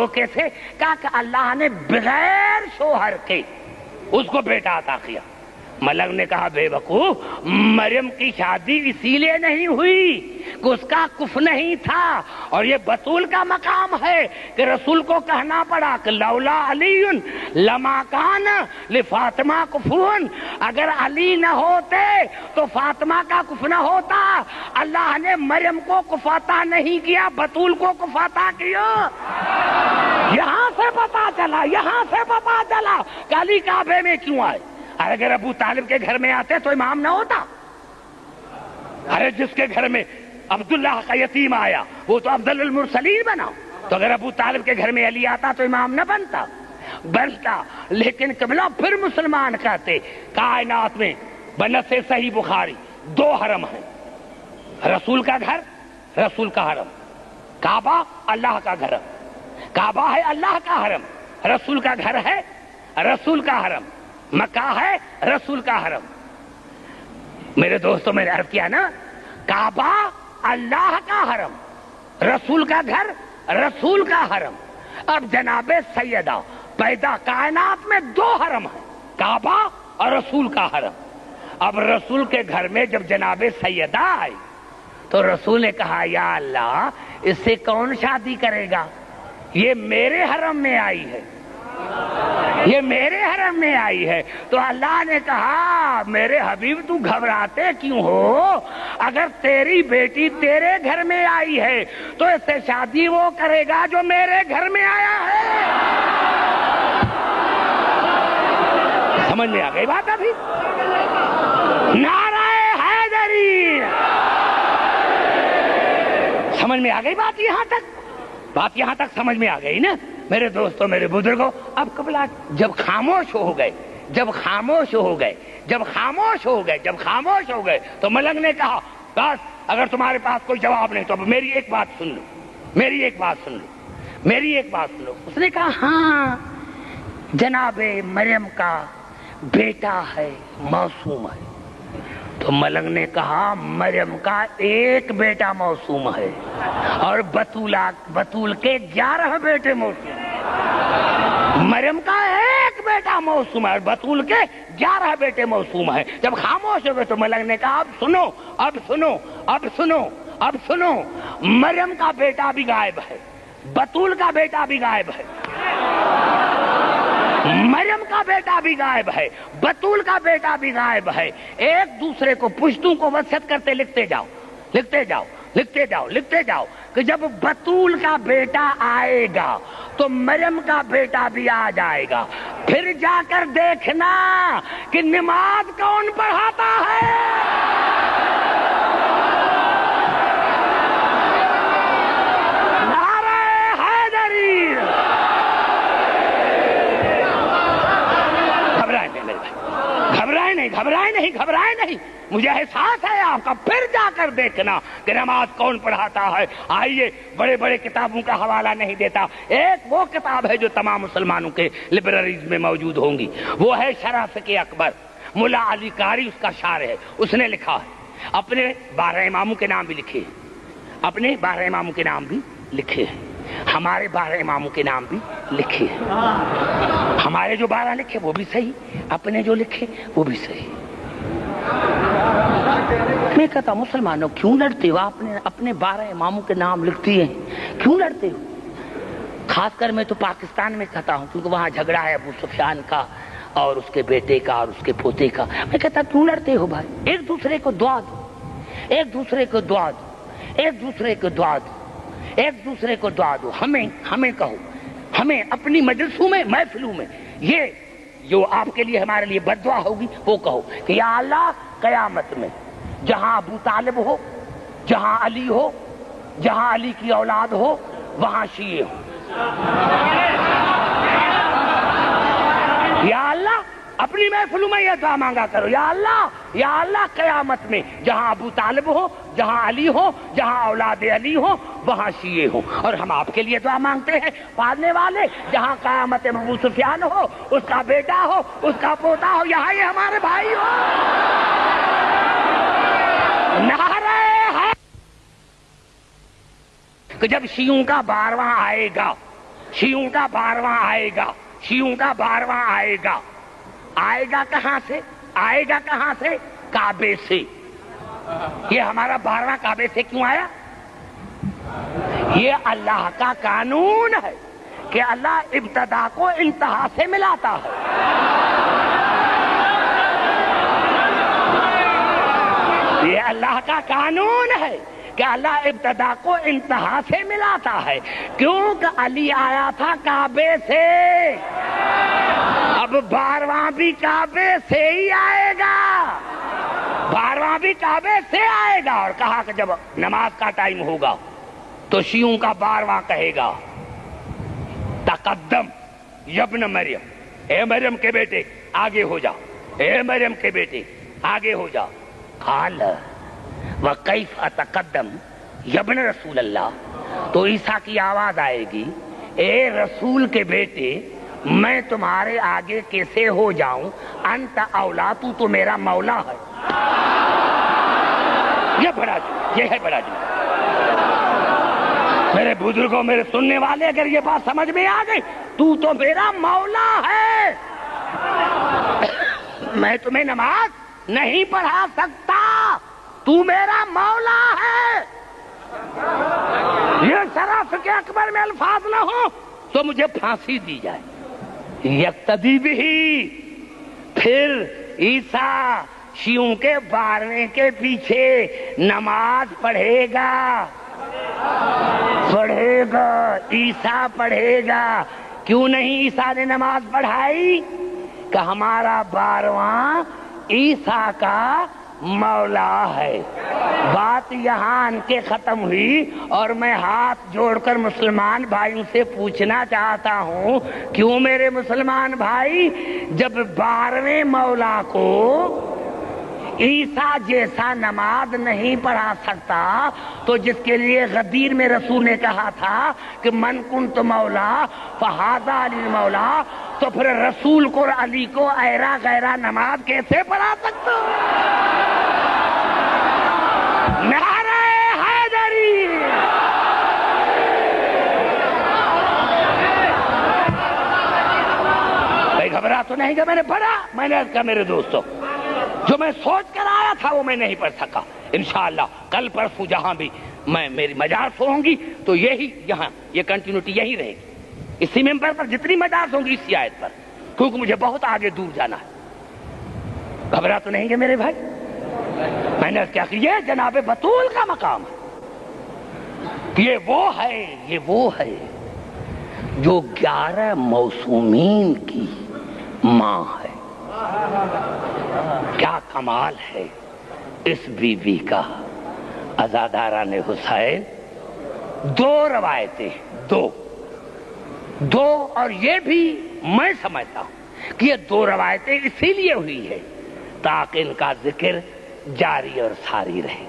کیسے؟ کہا کہ اللہ نے بغیر شوہر کے اس کو بیٹا عطا کیا. ملنگ نے کہا بے وقوف، مریم کی شادی اسی لیے نہیں ہوئی کہ اس کا کف نہیں تھا، اور یہ بطول کا مقام ہے کہ رسول کو کہنا پڑا کہ لولا علی لما کان لفاطمہ کفون. اگر علی نہ ہوتے تو فاطمہ کا کف نہ ہوتا. اللہ نے مریم کو کفاتا نہیں کیا، بطول کو کفاتا کیا. یہاں سے پتا چلا کہ علی کعبے میں کیوں آئے. اگر ابو طالب کے گھر میں آتے تو امام نہ ہوتا. ارے جس کے گھر میں عبداللہ کا یتیم آیا وہ تو افضل المرسلین بنا. تو اگر ابو طالب کے گھر میں علی آتا تو امام نہ بنتا. لیکن قبلہ پھر مسلمان کہتے کائنات میں بنص صحیح بخاری 2 حرم ہیں، رسول کا گھر، رسول کا حرم. کعبہ اللہ کا گھر، کعبہ ہے اللہ کا حرم. رسول کا گھر ہے، رسول کا حرم. مکہ ہے، رسول کا حرم. میرے دوستوں میں نے عرض کیا نا، کعبہ اللہ کا حرم، رسول کا گھر، رسول کا حرم. اب جناب سیدہ پیدا کائنات میں 2 حرم ہیں، کعبہ اور رسول کا حرم. اب رسول کے گھر میں جب جناب سیدہ آئی تو رسول نے کہا یا اللہ اس سے کون شادی کرے گا؟ یہ میرے حرم میں آئی ہے، یہ میرے حرم میں آئی ہے. تو اللہ نے کہا میرے حبیب تو گھبراتے کیوں ہو؟ اگر تیری بیٹی تیرے گھر میں آئی ہے تو اس سے شادی وہ کرے گا جو میرے گھر میں آیا ہے. سمجھ میں آ گئی بات؟ ابھی نعرہ حیدری سمجھ میں آ گئی بات؟ یہاں تک سمجھ میں آ گئی نا میرے دوستوں میرے بزرگوں. اب قبلہ جب خاموش ہو گئے تو ملنگ نے کہا بس اگر تمہارے پاس کوئی جواب نہیں تو اب میری ایک بات سن لو. اس نے کہا ہاں جناب مریم کا بیٹا ہے، معصوم ہے. تو ملنگ نے کہا مریم کا ایک بیٹا معصوم ہے اور بطول کے 11 بیٹے معصوم ہیں. مریم کا موسوم ہے اور بطول کے 11 بیٹے موسوم ہیں. جب خاموش ہو گئے تو ملک نے کہا اب سنو اب سنو اب سنو اب سنو. مریم کا بیٹا بھی غائب ہے, بطول کا بیٹا بھی غائب ہے, مریم کا بیٹا بھی غائب ہے, بطول کا بیٹا بھی غائب ہے. ایک دوسرے کو پشتوں کو وصیت کرتے لکھتے جاؤ لکھتے جاؤ لکھتے جاؤ لکھتے جاؤ کہ جب بطول کا بیٹا آئے گا تو مریم کا بیٹا بھی آ جائے گا. پھر جا کر دیکھنا کہ نماز کون پڑھاتا ہے. نعرہ حیدری. گھبرائے نہیں میرے بھائی, گھبرائے نہیں گھبرائے نہیں گھبرائے نہیں. مجھے احساس ہے آپ کا. پھر جا کر دیکھنا کہ نماز کون پڑھاتا ہے. آئیے, بڑے بڑے کتابوں کا حوالہ نہیں دیتا. ایک وہ کتاب ہے جو تمام مسلمانوں کے لائبریریز میں موجود ہوں گی, وہ ہے شرح فقہ اکبر. ملا علی قاری اس کا شارح ہے. اس نے لکھا ہے, اپنے 12 اماموں کے نام بھی لکھے ہیں, اپنے 12 اماموں کے نام بھی لکھے ہیں, ہمارے 12 اماموں کے نام بھی لکھے ہیں. ہمارے جو 12 لکھے وہ بھی صحیح, اپنے جو لکھے وہ بھی صحیح. میں کہتا مسلمانوں کیوں لڑتے ہو؟ آپ نے اپنے 12 اماموں کے نام لکھتی ہیں, کیوں لڑتے ہو؟ خاص کر میں تو پاکستان میں کہتا ہوں کیونکہ وہاں جھگڑا ہے ابو سفیان کا اور اس کے بیٹے کا اور اس کے پوتے کا. میں کہتا کیوں لڑتے ہو بھائی؟ ایک دوسرے کو دعا دو, ایک دوسرے کو دعا دو, ایک دوسرے کو دعا دو, ایک دوسرے کو دعا دو. ہمیں کہو, ہمیں اپنی مجلسوں میں محفلوں میں یہ جو آپ کے لیے ہمارے لیے بد دعا ہوگی وہ کہو کہ یا اللہ قیامت میں جہاں ابو طالب ہو, جہاں علی ہو, جہاں علی کی اولاد ہو وہاں شیعہ ہو. یا اللہ اپنی محفلوں میں یہ دعا مانگا کرو, یا اللہ قیامت میں جہاں ابو طالب ہو, جہاں علی ہو, جہاں اولاد علی ہو وہاں شیعہ ہو. اور ہم آپ کے لیے دعا مانگتے ہیں پالنے والے, جہاں قیامت میں ابو سفیان ہو, اس کا بیٹا ہو, اس کا پوتا ہو, یہاں یہ ہمارے بھائی ہو. نعرہ ہے کہ جب شیعوں کا 12واں آئے گا, شیعوں کا 12واں آئے گا, شیعوں کا 12واں آئے گا, آئے گا کہاں سے؟ آئے گا کہاں سے؟ کعبے سے. یہ ہمارا 12واں کعبے سے کیوں آیا؟ یہ اللہ کا قانون ہے کہ اللہ ابتدا کو انتہا سے ملاتا ہے. یہ اللہ کا قانون ہے کہ اللہ ابتدا کو انتہا سے ملاتا ہے. کیونکہ علی آیا تھا کعبے سے, اب 12واں بھی کعبے سے ہی آئے گا, 12واں بھی کعبے سے آئے گا. اور کہا کہ جب نماز کا ٹائم ہوگا تو شیعوں کا 12واں کہے گا تقدم یبن مریم, اے مریم کے بیٹے آگے ہو جا, اے مریم کے بیٹے آگے ہو جا. قال وکیف اتقدم یبن رسول اللہ, تو عیسیٰ کی آواز آئے گی اے رسول کے بیٹے میں تمہارے آگے کیسے ہو جاؤں, انت اولا, تو میرا مولا ہے. یہ بڑا جی, یہ ہے بڑا جی. میرے بزرگوں, میرے سننے والے, اگر یہ بات سمجھ میں آ گئی, تو میرا مولا ہے. میں تمہیں نماز نہیں پڑھا سکتا, تو میرا مولا ہے. یہ شرح فقہ اکبر میں الفاظ نہ ہو تو مجھے پھانسی دی جائے. یقتدی بھی. پھر عیسیٰ شیعوں کے 12ویں کے پیچھے نماز پڑھے گا, پڑھے گا, عیسیٰ پڑھے گا. کیوں نہیں عیسیٰ نے نماز پڑھائی؟ کہ ہمارا 12واں عیسیٰ کا مولا ہے. بات یہاں ان کے ختم ہوئی اور میں ہاتھ جوڑ کر مسلمان بھائیوں سے پوچھنا چاہتا ہوں, کیوں میرے مسلمان بھائی جب 12ویں مولا کو عیسیٰ جیسا نماز نہیں پڑھا سکتا تو جس کے لیے غدیر میں رسول نے کہا تھا کہ من کنت مولا فہذا علی مولا, تو پھر رسول کو علی کو ایرا غیرہ نماز کیسے پڑھا سکتا؟ نعرہ حیدری. گھبرا تو نہیں کہ میں نے پڑھا؟ میں نے کہا میرے دوستو جو میں سوچ کر آیا تھا وہ میں نہیں پڑھ سکا، انشاءاللہ کل پرسوں جہاں بھی میری مجالس ہوں گی تو یہی یہاں یہ کنٹینیوٹی یہی رہے گی، اسی ممبر پر جتنی مجالس ہوں گی اسی آیت پر، کیونکہ مجھے بہت آگے دور جانا ہے۔ گھبرا تو نہیں کہ میرے بھائی؟ میں نے کیا کہ یہ جناب بطول کا مقام ہے، یہ وہ ہے جو 11 موسومین کی ماں ہے۔ کیا کمال ہے اس بی بی کا۔ عزاداران حسین 2 روایتیں، دو اور یہ بھی میں سمجھتا ہوں کہ یہ 2 روایتیں اسی لیے ہوئی ہے تاکہ ان کا ذکر جاری اور ساری رہے۔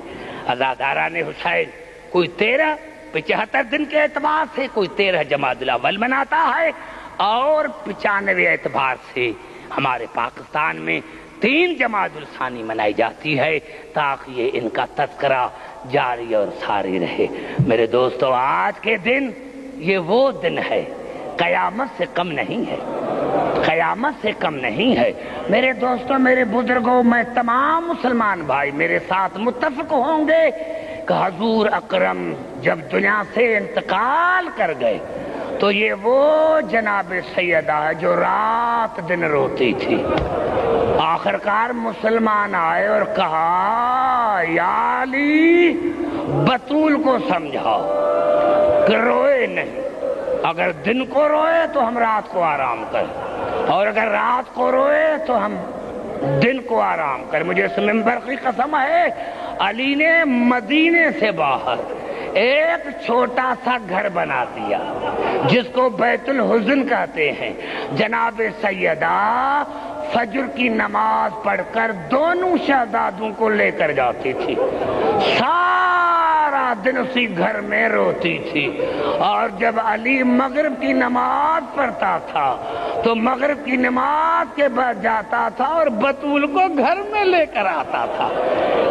عزاداران حسین کوئی 75 دن کے اعتبار سے کوئی 13 جمادی الاول مناتا ہے، اور 95 اعتبار سے ہمارے پاکستان میں 3 جمادی الثانی منائی جاتی ہے تاکہ یہ ان کا تذکرہ جاری اور ساری رہے۔ میرے دوستو آج کے دن یہ وہ دن ہے، قیامت سے کم نہیں ہے، قیامت سے کم نہیں ہے۔ میرے دوستو، میرے بزرگوں، میں تمام مسلمان بھائی میرے ساتھ متفق ہوں گے کہ حضور اکرم جب دنیا سے انتقال کر گئے تو یہ وہ جناب سیدہ ہے جو رات دن روتی تھی۔ آخرکار مسلمان آئے اور کہا یا علی بطول کو سمجھاؤ کہ روئے نہیں، اگر دن کو روئے تو ہم رات کو آرام کریں، اور اگر رات کو روئے تو ہم دن کو آرام کریں۔ مجھے اس ممبر کی قسم ہے، علی نے مدینے سے باہر ایک چھوٹا سا گھر بنا دیا جس کو بیت الحزن کہتے ہیں۔ جناب سیدہ فجر کی نماز پڑھ کر دونوں شہزادوں کو لے کر جاتی تھی، سارا دن اسی گھر میں روتی تھی، اور جب علی مغرب کی نماز پڑھتا تھا تو مغرب کی نماز کے بعد جاتا تھا اور بطول کو گھر میں لے کر آتا تھا۔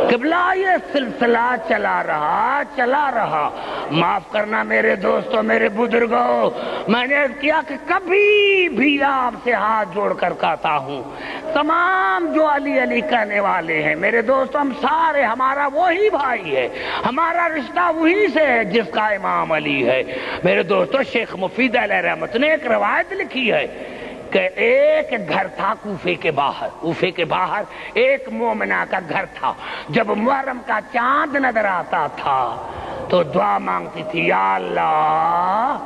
قبلہ یہ سلسلہ چلا رہا۔ معاف کرنا میرے دوستوں، میرے بزرگوں، میں نے کیا کہ کبھی بھی آپ سے ہاتھ جوڑ کر کہتا ہوں، تمام جو علی علی کہنے والے ہیں میرے دوستوں، ہم سارے، ہمارا وہی بھائی ہے، ہمارا رشتہ وہی سے ہے جس کا امام علی ہے۔ میرے دوستوں، شیخ مفید علیہ رحمت نے ایک روایت لکھی ہے کہ ایک گھر تھا کوفے کے باہر ایک مومنہ کا گھر تھا۔ جب محرم کا چاند نظر آتا تھا تو دعا مانگتی تھی، یا اللہ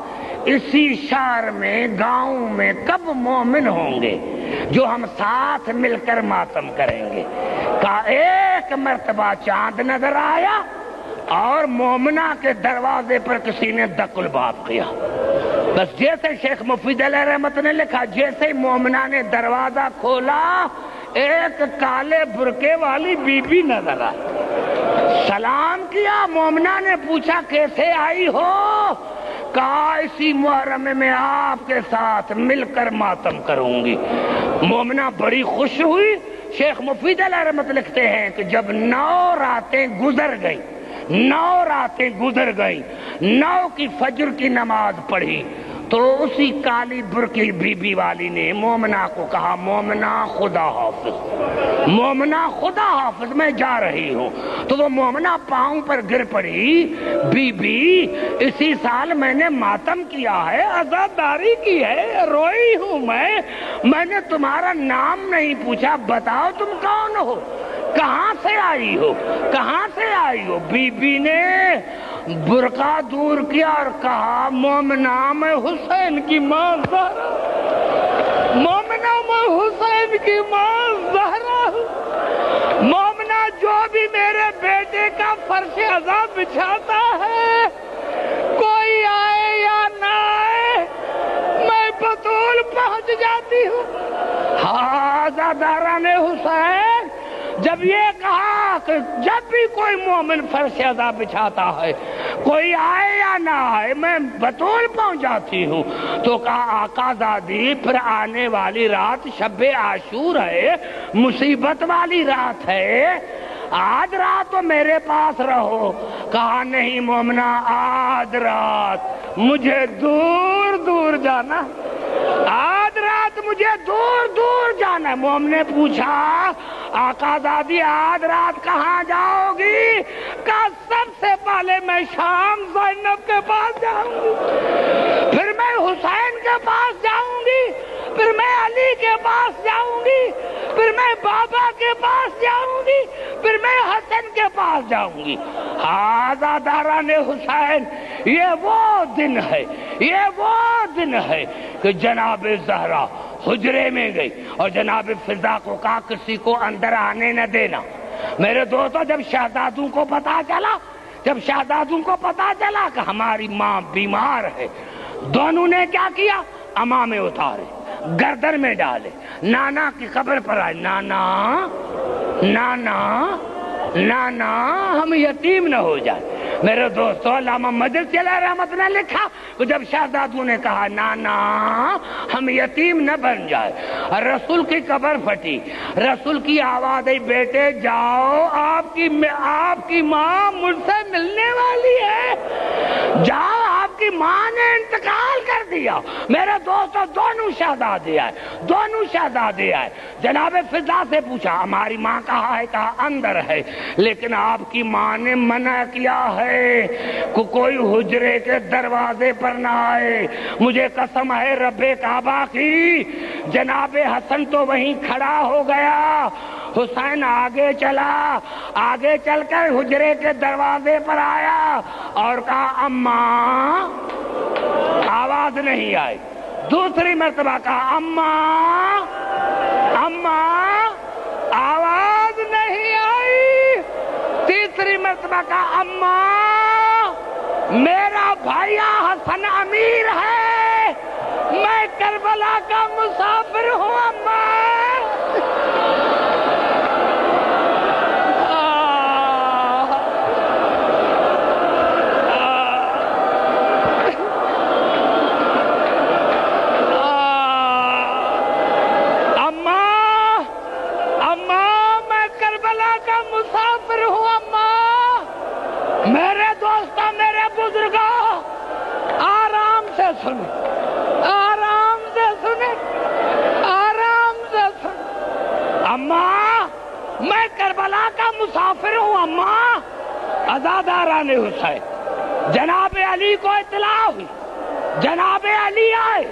اسی شہر میں، گاؤں میں کب مومن ہوں گے جو ہم ساتھ مل کر ماتم کریں گے۔ کہا ایک مرتبہ چاند نظر آیا اور مومنہ کے دروازے پر کسی نے دق الباب کیا۔ بس جیسے شیخ مفید علیہ رحمت نے لکھا، جیسے مومنہ نے دروازہ کھولا ایک کالے برقعے والی بی بی نظر آئی، سلام کیا۔ مومنہ نے پوچھا کیسے آئی ہو؟ کہا اسی محرم میں آپ کے ساتھ مل کر ماتم کروں گی۔ مومنہ بڑی خوش ہوئی۔ شیخ مفید علیہ رحمت لکھتے ہیں کہ جب 9 راتیں گزر گئیں، 9 کی فجر کی نماز پڑھی تو اسی کالی برقی بی بی والی نے مومنہ کو کہا، مومنہ خدا حافظ میں جا رہی ہوں۔ تو وہ مومنہ پاؤں پر گر پڑی، بی بی اسی سال میں نے ماتم کیا ہے، عزاداری کی ہے، روئی ہوں میں نے تمہارا نام نہیں پوچھا، بتاؤ تم کون ہو، کہاں سے آئی ہو؟ بی بی نے برقع دور کیا اور کہا، مومنہ میں حسین کی ماں زہرا ہوں، مومنہ جو بھی میرے بیٹے کا فرش عذاب بچھاتا ہے، کوئی آئے یا نہ آئے، میں بطول پہنچ جاتی ہوں۔ عزاداران حسین جب یہ کہا کہ جب بھی کوئی مومن فرش عذاب بچھاتا ہے، کوئی آئے یا نہ آئے، میں بطول پہنچ جاتی ہوں، تو کہا آقا زادی پھر آنے والی رات شب عاشور ہے، مصیبت والی رات ہے، آج رات تو میرے پاس رہو۔ کہا نہیں مومنہ، آج رات مجھے دور جانا، آج رات مجھے دور دور جانا ہے۔ مومن نے پوچھا آقا دادی آج رات کہاں جاؤ گی؟ کہا سب سے پہلے میں شام زینب کے پاس جاؤں گی، پھر میں حسین کے پاس جاؤں گی، پھر میں علی کے پاس جاؤں گی، پھر میں بابا کے پاس جاؤں گی، پھر میں حسن کے پاس جاؤں گی۔ ہاذا داران حسین، یہ وہ دن ہے، یہ وہ دن ہے کہ جناب زہرا حجرے میں گئی اور جناب فضا کو کہا کسی کو اندر آنے نہ دینا۔ میرے دوستو جب شہزادوں کو پتا چلا کہ ہماری ماں بیمار ہے، دونوں نے کیا کیا؟ امامے اتارے، گردن میں ڈالے، نانا کی قبر پر آئے، نانا نانا نانا ہم یتیم نہ ہو جائے۔ میرے دوستو علامہ مجلسی علیہ رحمت نے لکھا کہ جب شہزادوں نے کہا نانا ہم یتیم نہ بن جائے، رسول کی قبر پھٹی، رسول کی آواز آئی بیٹے جاؤ آپ کی ماں مجھ سے ملنے والی ہے، جاؤ آپ کی ماں نے انتقال کر دیا۔ میرے دوستو دونوں شہزادے آئے، جناب فضا سے پوچھا ہماری ماں کہاں ہے؟ کہا اندر ہے، لیکن آپ کی ماں نے منع کیا ہے کہ کوئی حجرے کے دروازے پر نہ آئے، مجھے قسم ہے رب کعبہ کی۔ جناب حسن تو وہیں کھڑا ہو گیا، حسین آگے چل کر حجرے کے دروازے پر آیا اور کہا اماں، آواز نہیں آئی، دوسری مرتبہ کہا اماں، آواز نہیں آئی، تیسری مرتبہ کہا اماں میرا بھائیا حسن امیر ہے، میں کربلا کا مسافر ہوں اماں۔ میرے دوستوں، میرے بزرگوں، آرام سے سنیں، آرام سے سنیں، آرام سے سنیں۔ اماں میں کربلا کا مسافر ہوں اماں۔ عزاداران حسین، جناب علی کو اطلاع ہوئی، جناب علی آئے۔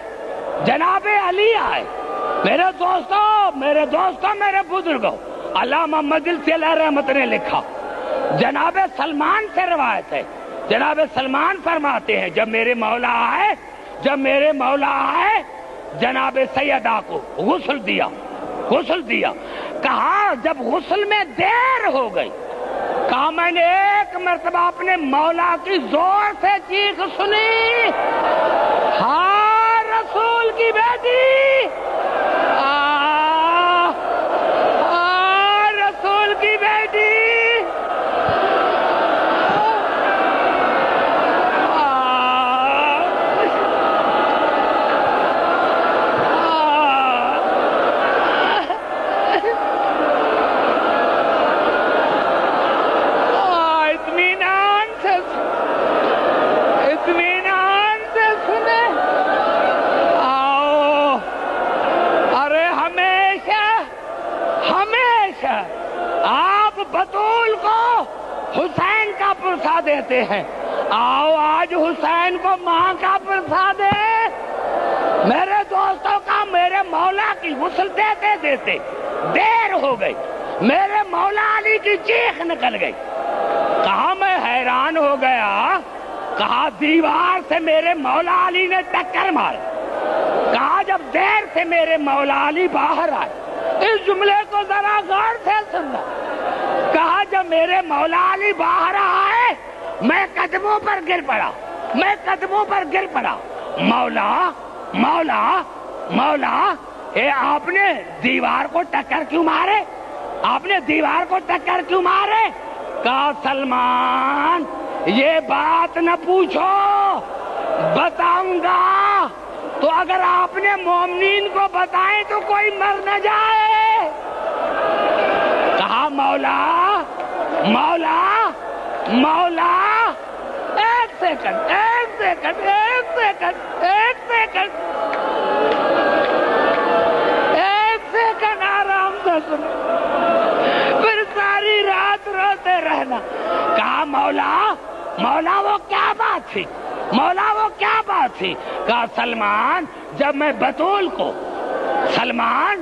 میرے دوستوں، میرے بزرگوں، علامہ مجلسی علیہ رحمت نے لکھا، جناب سلمان سے روایت ہے، جناب سلمان فرماتے ہیں جب میرے مولا آئے جناب سیدہ کو غسل دیا، کہا جب غسل میں دیر ہو گئی، کہا میں نے ایک مرتبہ اپنے مولا کی زور سے چیخ سنی، ہاں رسول کی بیٹی، رسول کی بیٹی، بطول کو حسین کا پرسا دیتے ہیں، آؤ آج حسین کو ماں کا پرسا دے۔ میرے دوستوں کا میرے مولا کی غسل دیتے دیر ہو گئی، میرے مولا علی کی چیخ نکل گئی، کہا میں حیران ہو گیا، کہا دیوار سے میرے مولا علی نے ٹکر ماری، کہا جب دیر سے میرے مولا علی باہر آئے، اس جملے کو ذرا غور سے سننا، کہا جب میرے مولا علی باہر آئے میں قدموں پر گر پڑا، مولا اے آپ نے دیوار کو ٹکر کیوں مارے؟ کہا سلمان یہ بات نہ پوچھو، بتاؤں گا تو اگر آپ نے مومنین کو بتائیں تو کوئی مر نہ جائے۔ کہا مولا ایک سیکنڈ پھر ساری رات روتے رہنا. کہا مولا مولا وہ کیا بات تھی, مولا وہ کیا بات تھی؟ کہا سلمان جب میں بطول کو سلمان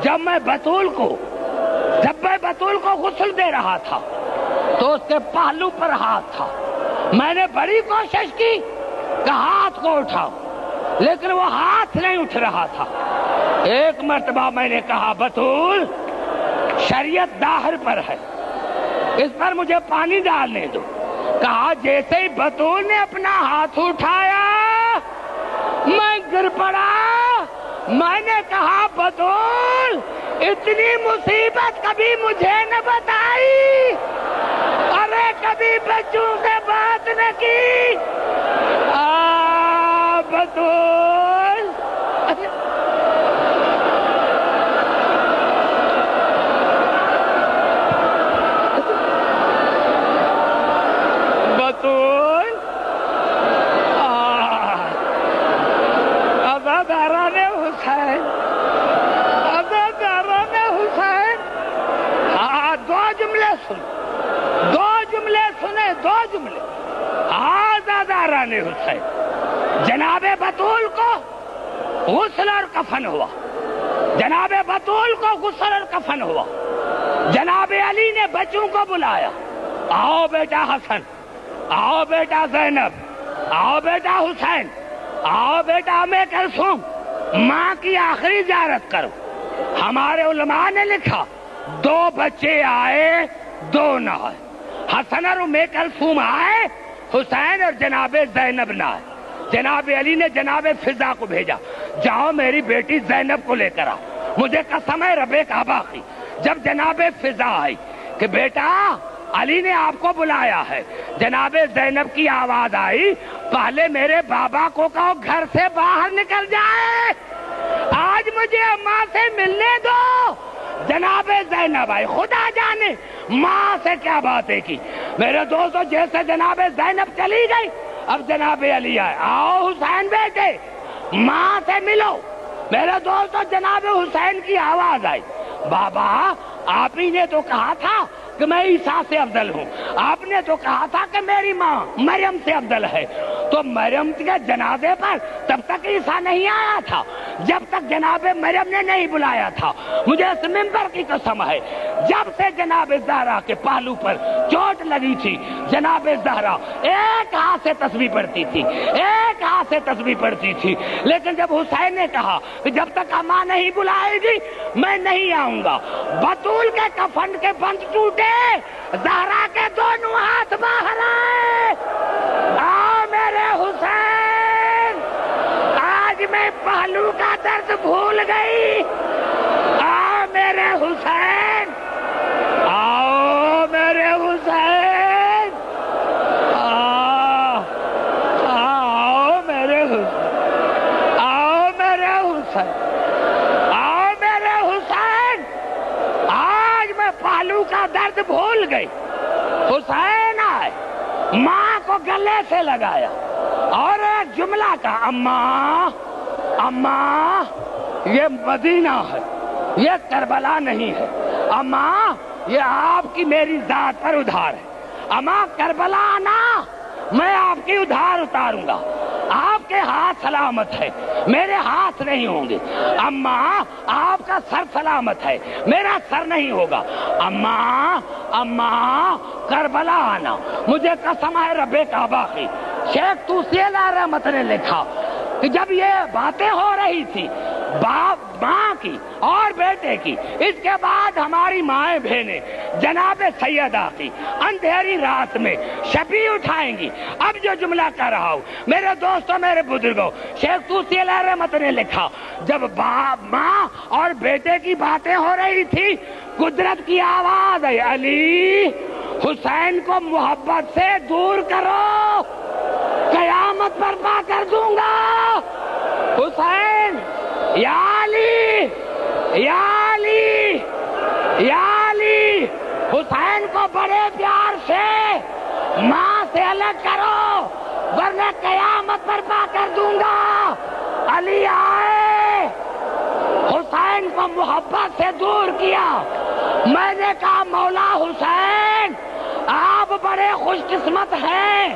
جب میں بطول کو غسل دے رہا تھا تو اس کے پہلو پر ہاتھ تھا. میں نے بڑی کوشش کی کہ ہاتھ کو اٹھاؤ, لیکن وہ ہاتھ نہیں اٹھ رہا تھا. ایک مرتبہ میں نے کہا بطول شریعت داہر پر ہے, اس پر مجھے پانی ڈالنے دو. کہا جیسے ہی بطول نے اپنا ہاتھ اٹھایا میں گر پڑا. میں نے کہا بطول اتنی مصیبت کبھی مجھے نہ بتائی, ارے کبھی بچوں سے بات نہ کی. بطول بطول عزاداران حسین دو جملے عزاداران حسین. جناب بطول کو غسل اور کفن ہوا, جناب بطول کو غسل اور کفن ہوا. جناب علی نے بچوں کو بلایا, آؤ بیٹا حسن, آؤ بیٹا زینب, آؤ بیٹا حسین, آؤ بیٹا ام کلثوم, ماں کی آخری زیارت کرو. ہمارے علماء نے لکھا 2 بچے آئے 2 نہ آئے. حسن اور ام کلثوم آئے, حسین اور جناب زینب نہ آئے. جناب علی نے جناب فضا کو بھیجا, جاؤ میری بیٹی زینب کو لے کر آ. مجھے قسم ہے رب کعبہ کی, جب جناب فضا آئی کہ بیٹا علی نے آپ کو بلایا ہے, جناب زینب کی آواز آئی پہلے میرے بابا کو کہو گھر سے باہر نکل جائے, آج مجھے ماں سے ملنے دو. جناب زینب آئی, خدا جانے ماں سے کیا باتیں کی. میرے دوستو جیسے جناب زینب چلی گئی اب جناب علی آئے, آؤ حسین بیٹے ماں سے ملو. میرے دوستو جناب حسین کی آواز آئی, بابا آپ ہی نے تو کہا تھا کہ میں عیسیٰ سے افضل ہوں, آپ نے تو کہا تھا کہ میری ماں مریم سے افضل ہے. تو مریم کے جنازے پر تب تک عیسیٰ نہیں آیا تھا جب تک جناب مریم نے نہیں بلایا تھا. مجھے اس منبر کی قسم ہے جب سے جناب زہرا کے پہلو پر چوٹ لگی تھی, جناب زہرا ایک ہاتھ سے تسبیح پڑھتی تھی, ایک ہاتھ سے تسبیح پڑھتی تھی. لیکن جب حسین نے کہا کہ جب تک ماں نہیں بلائے گی میں نہیں آؤں گا, بطول کے کفن کے بند ٹوٹے, زہرا کے دونوں ہاتھ باہر آئے. آؤ میرے حسین, آج میں پہلو کا درد بھول گئی. آؤ میرے حسین, آؤ میرے حسین, آؤ میرے حسین, آؤ میرے حسین, آؤ میرے حسین. آج میں پہلو کا درد بھول گئی. حسین آئے, ماں کو گلے سے لگایا اور ایک جملہ کہا, اماں اماں یہ مدینہ ہے, یہ کربلا نہیں ہے. اماں یہ آپ کی میری ذات پر ادھار ہے. اماں کربلا آنا میں آپ کی ادھار اتاروں گا. آپ کے ہاتھ سلامت ہے, میرے ہاتھ نہیں ہوں گے. اماں آپ کا سر سلامت ہے, میرا سر نہیں ہوگا. اماں اماں کربلا آنا. مجھے قسم ہے رب کعبہ کی, شیخ توسی علیہ رحمت نے لکھا کہ جب یہ باتیں ہو رہی تھی باپ ماں کی اور بیٹے کی, اس کے بعد ہماری مائیں بہنیں جناب سیدہ کی اندھیری رات میں شفیع اٹھائیں گی. اب جو جملہ کر رہا ہوں میرے دوستوں میرے بزرگوں, شیخ توسی علیہ رحمت نے لکھا جب باپ ماں اور بیٹے کی باتیں ہو رہی تھی قدرت کی آواز ہے, علی حسین کو محبت سے دور کرو, قیامت برپا کر دوں گا. حسین یا علی یا علی یا علی, حسین کو بڑے پیار سے ماں سے الگ کرو ورنہ قیامت برپا کر دوں گا. علی آئے, حسین حسین کو محبت سے دور کیا. میں نے کہا مولا حسین آپ بڑے خوش قسمت ہیں,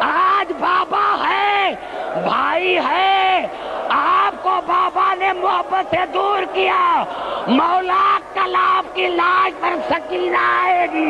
آج بابا ہے, بھائی ہے, آپ کو بابا نے محبت سے دور کیا. مولا کل آپ کی لاش پر سکینہ آئے گی.